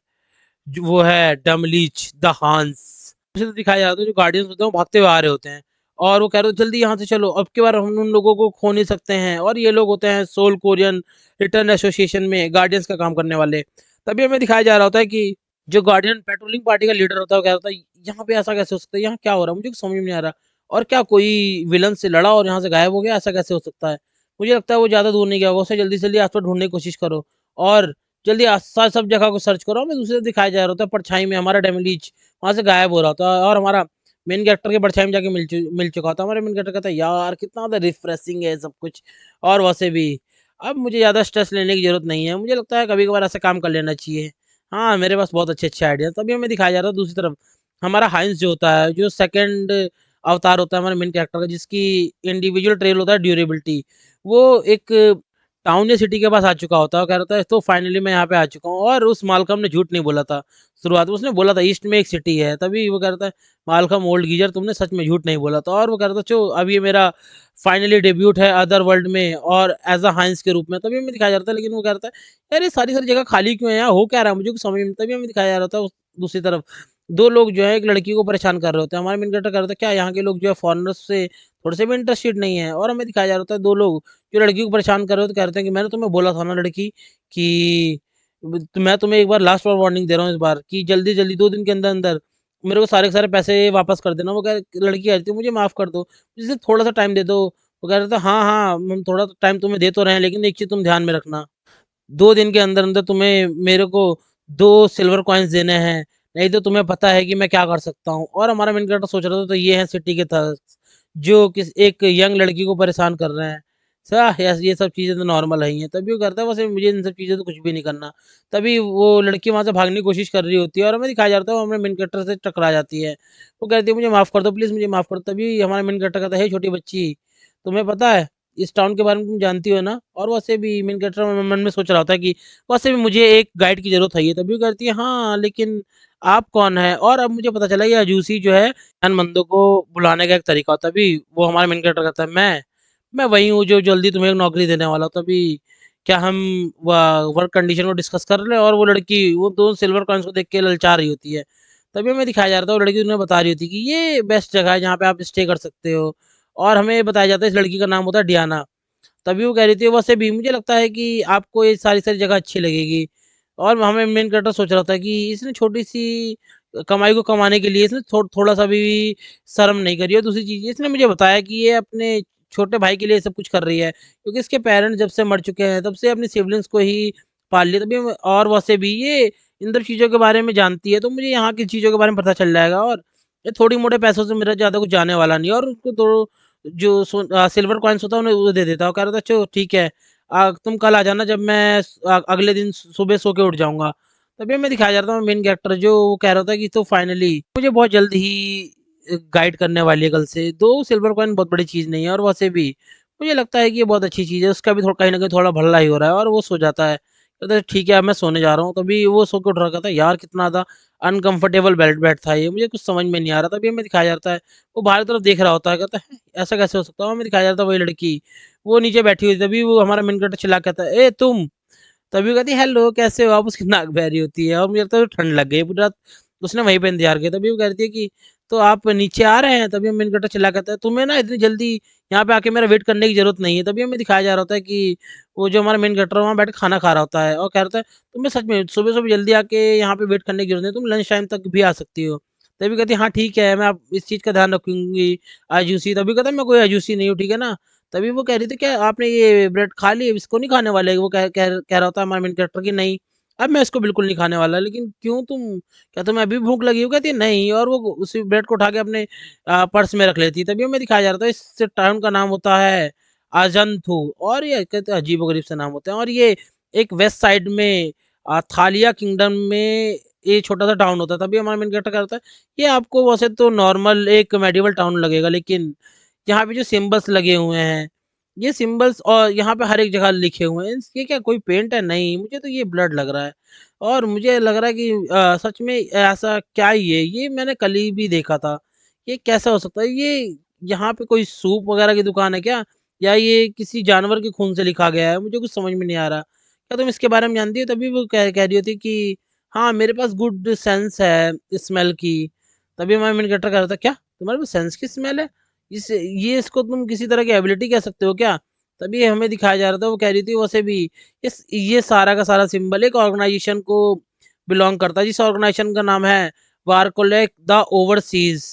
जो वो है डमलीच द हांस। उसे तो दिखाया जाता है जो गार्डियंस होते हैं वो भागते हुए आ रहे होते हैं, और वो कह रहे हो जल्दी यहाँ से चलो, अब की बार हम उन लोगों को खो नहीं सकते हैं। और ये लोग होते हैं सोल कोरियन रिटर्न एसोसिएशन में गार्डियंस का काम करने वाले। तभी हमें दिखाया जा रहा होता है कि जो गार्डियन पेट्रोलिंग पार्टी का लीडर होता है वो कह रहा होता है यहाँ पे ऐसा कैसे हो सकता है, यहाँ क्या हो रहा है, मुझे कुछ समझ में नहीं आ रहा। और क्या कोई विलन से लड़ा और यहाँ से गायब हो गया, ऐसा कैसे हो सकता है? मुझे लगता है वो ज्यादा दूर नहीं गया होगा, उसे जल्दी से जल्दी आसपास ढूंढने की कोशिश करो, और जल्दी आसपास सब जगह को सर्च करो। हमें दूसरे दिखाया जा रहा होता है परछाई में हमारा डेमिलीच वहां से गायब हो रहा था, और हमारा मेन कैरेक्टर के परछाई में जाके मिल चुका था। हमारे मेन कैरेक्टर कहता है यार कितना ज्यादा रिफ्रेशिंग है सब कुछ। और वैसे भी अब मुझे ज्यादा स्ट्रेस लेने की जरूरत नहीं है, मुझे लगता है कभी कभार ऐसा काम कर लेना चाहिए। हाँ मेरे पास बहुत अच्छे अच्छे आइडिया। तभी हमें दिखाया जा रहा है दूसरी तरफ हमारा हाइंस जो होता है, जो सेकंड अवतार होता है हमारे मेन कैरेक्टर का, जिसकी इंडिविजुअल ट्रेल होता है ड्यूरेबिलिटी। वो एक टाउन या सिटी के पास आ चुका होता है, कह रहा था तो फाइनली मैं यहाँ पे आ चुका हूँ। और उस मालकम ने झूठ नहीं बोला था शुरुआत में, उसने बोला था ईस्ट में एक सिटी है। तभी वो कह रहा था मालकम ओल्ड गीजर तुमने सच में झूठ नहीं बोला था। और वो कह रहा था चलो अब ये मेरा फाइनली डेब्यूट है अदर वर्ल्ड में और एज अ हाइंस के रूप में। तभी हमें दिखाया जा रहा था, लेकिन वो कह रहा था यार ये सारी सारी जगह खाली क्यों है, यहाँ हो क्या रहा है मुझे कुछ समझ में नहीं। तभी हमें दिखाया जा रहा था दूसरी तरफ दो लोग जो है एक लड़की को परेशान कर रहे होते हैं। हमारे मेन कैरेक्टर कह रहा था क्या यहाँ के लोग जो है फॉरेनर्स से थोड़े से भी इंटरेस्टेड नहीं है। और हमें दिखाया जा रहा था दो लोग जो लड़की को परेशान कर रहे हो, तो कहते हैं कि मैंने तुम्हें बोला था ना लड़की कि मैं तुम्हें एक बार लास्ट बार वार्निंग दे रहा हूँ इस बार कि जल्दी जल्दी 2 दिन के अंदर अंदर मेरे को सारे के सारे पैसे वापस कर देना। वो कह लड़की कह रही थी मुझे माफ कर दो, मुझे थोड़ा सा टाइम दे दो। वो कह रहा था हाँ हाँ हम थोड़ा टाइम तुम्हें दे तो रहे हैं, लेकिन एक चीज तुम ध्यान में रखना 2 दिन के अंदर अंदर तुम्हें मेरे को 2 सिल्वर कॉइन्स देने हैं, नहीं तो तुम्हें पता है कि मैं क्या कर सकता हूँ। और हमारा मेन कैरेक्टर सोच रहा था तो ये है सिटी के तहत जो किस एक यंग लड़की को परेशान कर रहे हैं। सर ये सब चीज़ें तो नॉर्मल है ही हैं। तभी वो करता है वैसे मुझे इन सब चीज़ें तो कुछ भी नहीं करना। तभी वो लड़की वहां से भागने की कोशिश कर रही होती है, और हमें दिखाया जाता है वो हमारे मेन कैरेक्टर से टकरा जाती है। वो कहती है मुझे माफ कर दो प्लीज, मुझे माफ कर दो। तभी हमारा मेन कैरेक्टर कहता है हे छोटी बच्ची तुम्हें पता है इस टाउन के बारे में तुम जानती हो ना। और वैसे भी मेन कैरेक्टर मन में सोच रहा होता है कि वैसे भी मुझे एक गाइड की जरूरत है। तभी वो कहती है हाँ लेकिन आप कौन है। और अब मुझे पता चला ये अजूसी जो है ध्यानमंदों को बुलाने का एक तरीका होता है। तभी वो हमारा मेन कैरेक्टर कहता है मैं वही हूँ जो जल्दी तुम्हें एक नौकरी देने वाला हूँ। तभी क्या हम वर्क कंडीशन को डिस्कस कर रहे हैं, और वो लड़की वो 2 सिल्वर कॉइन्स को देख के ललचा रही होती है। तभी हमें दिखाया जा रहा था वो लड़की उन्हें बता रही होती है कि ये बेस्ट जगह है जहाँ पे आप स्टे कर सकते हो। और हमें बताया जाता है इस लड़की का नाम होता है डियाना। तभी वो कह रही थी वैसे भी मुझे लगता है कि आपको ये सारी सारी जगह अच्छी लगेगी। और हमें मेन कैरेक्टर सोच रहा था कि इसने छोटी सी कमाई को कमाने के लिए इसने थोड़ा सा भी शर्म नहीं करी। और दूसरी चीज इसने मुझे बताया कि ये अपने छोटे भाई के लिए सब कुछ कर रही है, क्योंकि इसके पेरेंट्स जब से मर चुके हैं तब से अपने सिबलिंग्स को ही पाल लिया। तभी और वैसे भी ये इन सब चीज़ों के बारे में जानती है, तो मुझे यहाँ की चीज़ों के बारे में पता चल जाएगा, और ये थोड़ी मोटे पैसों से मेरा ज़्यादा कुछ जाने वाला नहीं है। और उसको तो जो सिल्वर कॉइन्स होता है उन्हें वो दे देता हूँ, कह रहा था चलो ठीक है, तुम कल आ जाना जब मैं अगले दिन सुबह सो के उठ जाऊंगा। तभी मैं दिखाया जा रहा था मेन कैरेक्टर, जो वो कह रहा था कि तो फाइनली मुझे बहुत जल्द ही गाइड करने वाली है कल से। दो सिल्वर कॉइन बहुत बड़ी चीज़ नहीं है, और वैसे भी मुझे लगता है कि ये बहुत अच्छी चीज़ है। उसका भी थोड़ा कहीं ना कहीं थोड़ा भला ही हो रहा है, और वो सो जाता है, कहता है ठीक है अब मैं सोने जा रहा हूँ। तभी वो सो के उठ रखा था, यार कितना ज़्यादा अनकंफर्टेबल बेल्ट बैठ था ये, मुझे कुछ समझ में नहीं आ रहा था। अभी हमें दिखाया जाता है वो बाहर की तरफ देख रहा होता है, कहता है ऐसा कैसे हो सकता है। हमें दिखाया जाता है वही लड़की वो नीचे बैठी हुई थी, तभी वो हमारा मेन कैरेक्टर चिल्ला के कहता है ए तुम, तभी वो कहती है हेलो कैसे हो आप। उसकी नाक बहरी होती है, और मुझे लगता है ठंड लग गई पूरी रात उसने वहीं पे इंतजार किया। तभी वो कहती है कि तो आप नीचे आ रहे हैं। तभी मेन कैरेक्टर चिल्ला कहता है तुम्हें ना इतनी जल्दी यहाँ पे आके मेरा वेट करने की जरूरत नहीं है। तभी हमें दिखाया जा रहा होता है कि वो जो हमारा मेन कैरेक्टर वहाँ बैठ के खाना खा रहा होता है, और कह रहा है तुम्हें सच में सुबह सुबह जल्दी आके यहाँ पे वेट करने की जरूरत नहीं, तुम लंच टाइम तक भी आ सकती हो। तभी कहती है हाँ ठीक है मैं आप इस चीज़ का ध्यान रखूंगी आजूसी। तभी कहता है मैं कोई आजूसी नहीं हूँ ठीक है ना। तभी वो कह रही थी क्या आपने ये ब्रेड खा ली, इसको नहीं खाने वाले। वो कह रहा होता है हमारा मेन कैरेक्टर की नहीं अब मैं इसको बिल्कुल नहीं खाने वाला। लेकिन क्यों तुम, क्या तुम्हें अभी भूख लगी हो। कहती है नहीं, और वो उसी ब्रेड को उठा के अपने पर्स में रख लेती है। तभी हमें दिखाया जा रहा था इस टाउन का नाम होता है अजंथू, और ये कहते हैं अजीबोगरीब से नाम होते हैं। और ये एक वेस्ट साइड में थालिया किंगडम में ये छोटा सा टाउन होता है। तभी हमारा मेन कैरेक्टर करता है ये आपको वैसे तो नॉर्मल एक मेडिवल टाउन लगेगा, लेकिन यहाँ पे जो सिंबल्स लगे हुए हैं ये सिंबल्स, और यहाँ पे हर एक जगह लिखे हुए हैं, ये क्या कोई पेंट है, नहीं मुझे तो ये ब्लड लग रहा है। और मुझे लग रहा है कि सच में ऐसा क्या ही है, ये मैंने कल ही भी देखा था। ये कैसा हो सकता है, ये यहाँ पे कोई सूप वगैरह की दुकान है क्या, या ये किसी जानवर के खून से लिखा गया है, मुझे कुछ समझ में नहीं आ रहा। क्या तुम इसके बारे में जानती हो। तभी वो कह रही होती कि हाँ मेरे पास गुड सेंस है स्मेल की। तभी मैं मैंने कह रहा था क्या तुम्हारे पास सेंस की स्मेल है, इस ये इसको तुम किसी तरह की एबिलिटी कह सकते हो क्या। तभी हमें दिखाया जा रहा था वो कह रही थी वैसे भी ये सारा का सारा सिंबल एक ऑर्गेनाइजेशन को बिलोंग करता है, जिस ऑर्गेनाइजेशन का नाम है वारकोलेक द ओवरसीज।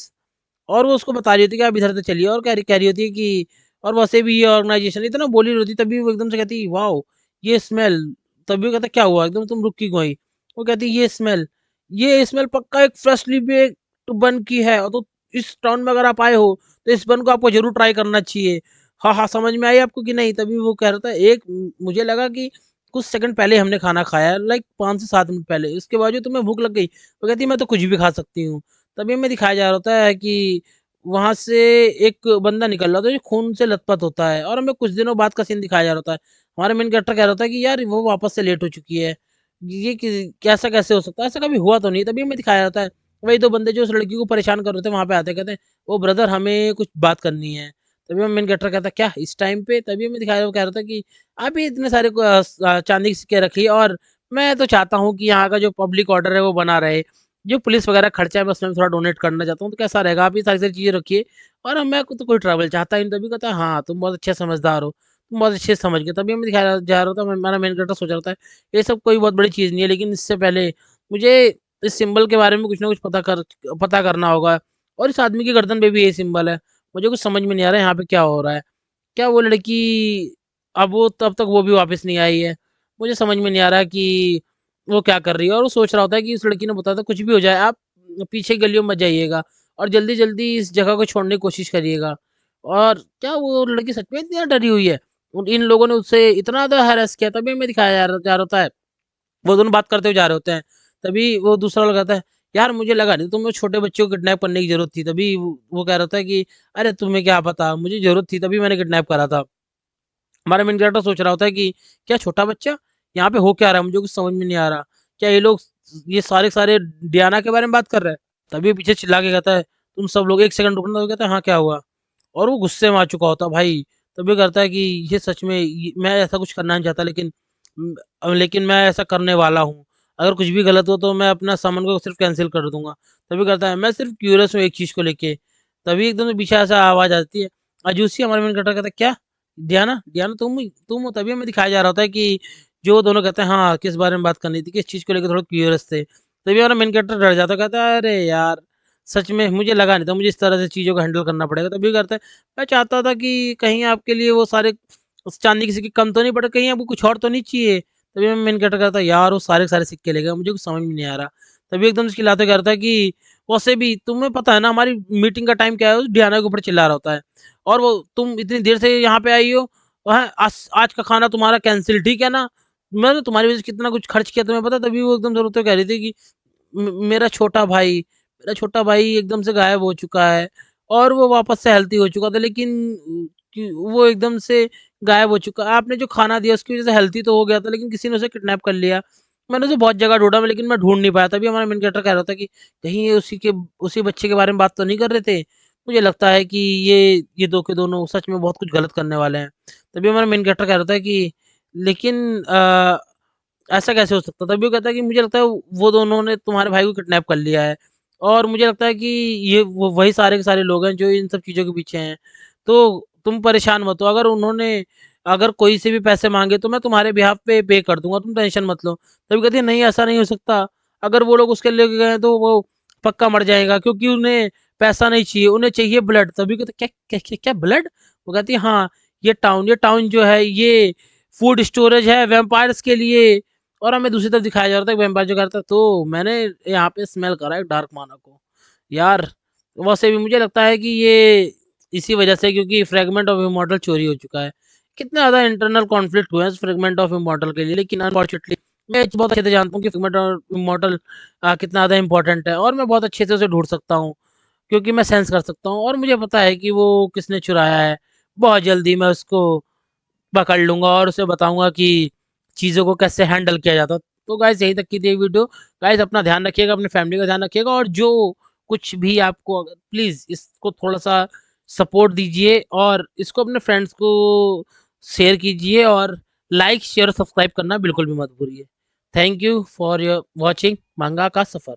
और वो उसको बता रही होती है कि आप इधर से चलिए, और कह रही होती है कि और वैसे भी ये ऑर्गेनाइजेशन इतना बोली रही होती, तभी वो एकदम से कहती वाओ ये स्मेल। तभी वो कहता क्या हुआ एकदम तुम रुक क्यों गई। वो कहती ये स्मेल पक्का एक फ्रेशली बेक्ड बन की है, और तो इस टाउन में अगर आप आए हो तो इस बन को आपको जरूर ट्राई करना चाहिए। हाँ हाँ समझ में आई आपको कि नहीं। तभी वो कह रहा था एक मुझे लगा कि कुछ सेकंड पहले हमने खाना खाया, लाइक 5 से 7 मिनट पहले, उसके बाद जो तुम्हें भूख लग गई। वो कहती मैं तो कुछ भी खा सकती हूँ। तभी हमें दिखाया जा रहा होता है कि वहां से एक बंदा निकल रहा था जो खून से लथपथ होता है, और हमें कुछ दिनों बाद का सीन दिखाया जा रहा होता है। हमारा मेन कैरेक्टर कह रहा होता है कि यार वो वापस से लेट हो चुकी है, ये कैसा कैसे हो सकता है, ऐसा कभी हुआ तो नहीं। तभी हमें दिखाया जाता है वही दो बंदे जो उस लड़की को परेशान कर रहे थे वहां पे आते, कहते हैं वो ब्रदर हमें कुछ बात करनी है। तभी मेन कैरेक्टर कहता है क्या इस टाइम पे। तभी हमें दिखाया वो कह रहा था कि आप ही इतने सारे चांदी के सिक्के रखिए, और मैं तो चाहता हूँ कि यहाँ का जो पब्लिक ऑर्डर है वो बना रहे, जो पुलिस वगैरह खर्चा है मैं उसमें थोड़ा डोनेट करना चाहता हूँ। तो कैसा रहेगा आप ये सारी सारी चीज़ें रखिए, और मैं तो कोई ट्रैवल चाहता ही नहीं। तभी कहता है हाँ तुम बहुत अच्छे समझदार हो, तुम बहुत अच्छे से समझ गए। तभी हमें दिखाया जा रहा था हमारा मेन कैरेक्टर सोच रहा था ये सब कोई बहुत बड़ी चीज़ नहीं है, लेकिन इससे पहले मुझे इस सिंबल के बारे में कुछ ना कुछ पता करना होगा। और इस आदमी की गर्दन पे भी ये सिंबल है, मुझे कुछ समझ में नहीं आ रहा है यहाँ पे क्या हो रहा है। क्या वो लड़की अब वो तब तक वो भी वापस नहीं आई है, मुझे समझ में नहीं आ रहा कि वो क्या कर रही है। और वो सोच रहा होता है कि उस लड़की ने बताया था कुछ भी हो जाए आप पीछे की गलियों में मत जाइएगा, और जल्दी जल्दी इस जगह को छोड़ने की कोशिश करिएगा। और क्या वो लड़की सच में इतनी डरी हुई है, इन लोगों ने उससे इतना ज़्यादा हैरेस किया। तभी हमें दिखाया जा रहा होता है वो दोनों बात करते हुए जा रहे होते हैं। तभी वो दूसरा लगाता है यार मुझे लगा नहीं तुम्हें छोटे बच्चों को किडनैप करने की जरूरत थी। तभी वो कह रहा था कि अरे तुम्हें क्या पता, मुझे जरूरत थी तभी मैंने किडनैप करा था। हमारा मेन कैरेक्टर सोच रहा होता है कि क्या छोटा बच्चा यहाँ पे हो क्या रहा है, मुझे कुछ समझ में नहीं आ रहा। क्या ये लोग ये सारे के सारे डियाना के बारे में बात कर रहे हैं। तभी पीछे चिल्ला के कहता है तुम सब लोग एक सेकंड रुकना। तो कहता है हाँ क्या हुआ, और वो गुस्से में आ चुका होता है भाई। तभी कहता है कि ये सच में मैं ऐसा कुछ करना नहीं चाहता, लेकिन मैं ऐसा करने वाला हूँ। अगर कुछ भी गलत हो तो मैं अपना सामान को सिर्फ कैंसिल कर दूंगा। तभी कहता है मैं सिर्फ क्यूरियस हूँ एक चीज़ को लेके। तभी एकदम से पीछे ऐसा आवाज़ आती है अजूसी। हमारे मेन कैरेक्टर कहता है क्या डियाना, डियाना तुम हो। तभी हमें दिखाया जा रहा होता है कि जो दोनों कहते हैं हाँ किस बारे में बात करनी थी, किस चीज़ को लेकर थोड़ा क्यूरियस थे। तभी हमारा मेन कैरेक्टर डर जाता है, कहता है अरे यार सच में मुझे लगा नहीं था मुझे इस तरह से चीज़ों को हैंडल करना पड़ेगा। तभी करता है मैं चाहता था कि कहीं आपके लिए वो सारे उस चांदी किसी की कम तो नहीं पड़े, कहीं आपको कुछ और तो नहीं चाहिए। तभी मैं मेन कैरेक्टर कहता है यार वो सारे के सारे सिक्के ले गए, मुझे कुछ समझ में नहीं आ रहा। तभी एकदम से चिल्लाते कहता है कि वैसे भी तुम्हें पता है ना हमारी मीटिंग का टाइम क्या है, उस डियाना के ऊपर चिल्ला रहा होता है। और वो तुम इतनी देर से यहाँ पे आई हो, वह आज का खाना तुम्हारा कैंसिल, ठीक है ना? मैंने तुम्हारी वजह से कितना कुछ खर्च किया तुम्हें पता है? तभी वो एकदम से रोते हुए कह रही थी कि मेरा छोटा भाई एकदम से गायब हो चुका है और वो वापस से हेल्थी हो चुका था, लेकिन वो एकदम से गायब हो चुका है। आपने जो खाना दिया उसकी वजह से हेल्थी तो हो गया था, लेकिन किसी ने उसे किडनैप कर लिया। मैंने उसे बहुत जगह ढूंढा लेकिन मैं ढूंढ नहीं पाया। तभी हमारा मेन कैरेक्टर कह रहा था कि कहीं ये उसी बच्चे के बारे में बात तो नहीं कर रहे थे। मुझे लगता है कि ये दो के दोनों सच में बहुत कुछ गलत करने वाले हैं। तभी हमारा मेन कैरेक्टर कह रहा था कि लेकिन ऐसा कैसे हो सकता है? तभी वो कहता है कि मुझे लगता है वो दोनों ने तुम्हारे भाई को किडनैप कर लिया है और मुझे लगता है कि ये वो वही सारे के सारे लोग हैं जो इन सब चीज़ों के पीछे हैं। तो तुम परेशान मत हो, अगर कोई से भी पैसे मांगे तो मैं तुम्हारे बिहाफ पे पे कर दूंगा, तुम टेंशन मत लो। तभी कहती है नहीं ऐसा नहीं हो सकता, अगर वो लोग उसके लेके गए तो वो पक्का मर जाएगा, क्योंकि उन्हें पैसा नहीं चाहिए, उन्हें चाहिए ब्लड। तभी कहते क्या क्या क्या, क्या ब्लड? वो कहती है हाँ, ये टाउन जो है ये फूड स्टोरेज है वैम्पायर्स के लिए। और हमें दूसरी तरफ दिखाया जा रहा था वैम्पायर जो करता, तो मैंने यहाँ पे स्मेल करा है डार्क माना को यार। वैसे भी मुझे लगता है कि ये इसी वजह से, क्योंकि फ्रेगमेंट ऑफ इमॉर्टल चोरी हो चुका है। कितने ज़्यादा इंटरनल कॉन्फ्लिक्ट हुए हैं फ्रेगमेंट ऑफ इमॉर्टल के लिए, लेकिन अनफॉर्चुनेटली मैं बहुत अच्छे से जानता हूँ कि फ्रेगमेंट ऑफ इमॉर्टल कितना ज़्यादा इंपॉर्टेंट है, और मैं बहुत अच्छे से उसे ढूंढ सकता हूँ क्योंकि मैं सेंस कर सकता हूँ और मुझे पता है कि वो किसने चुराया है। बहुत जल्दी मैं उसको पकड़ लूँगा और उसे बताऊँगा कि चीज़ों को कैसे हैंडल किया जाता है। तो गाइस यहीं तक की थी ये वीडियो। गाइस अपना ध्यान रखिएगा, अपनी फैमिली का ध्यान रखिएगा, और जो कुछ भी आपको प्लीज़ इसको थोड़ा-सा सपोर्ट दीजिए और इसको अपने फ्रेंड्स को शेयर कीजिए, और लाइक, शेयर और सब्सक्राइब करना बिल्कुल भी मत भूलिए। Thank you for your watching मांगा का सफ़र।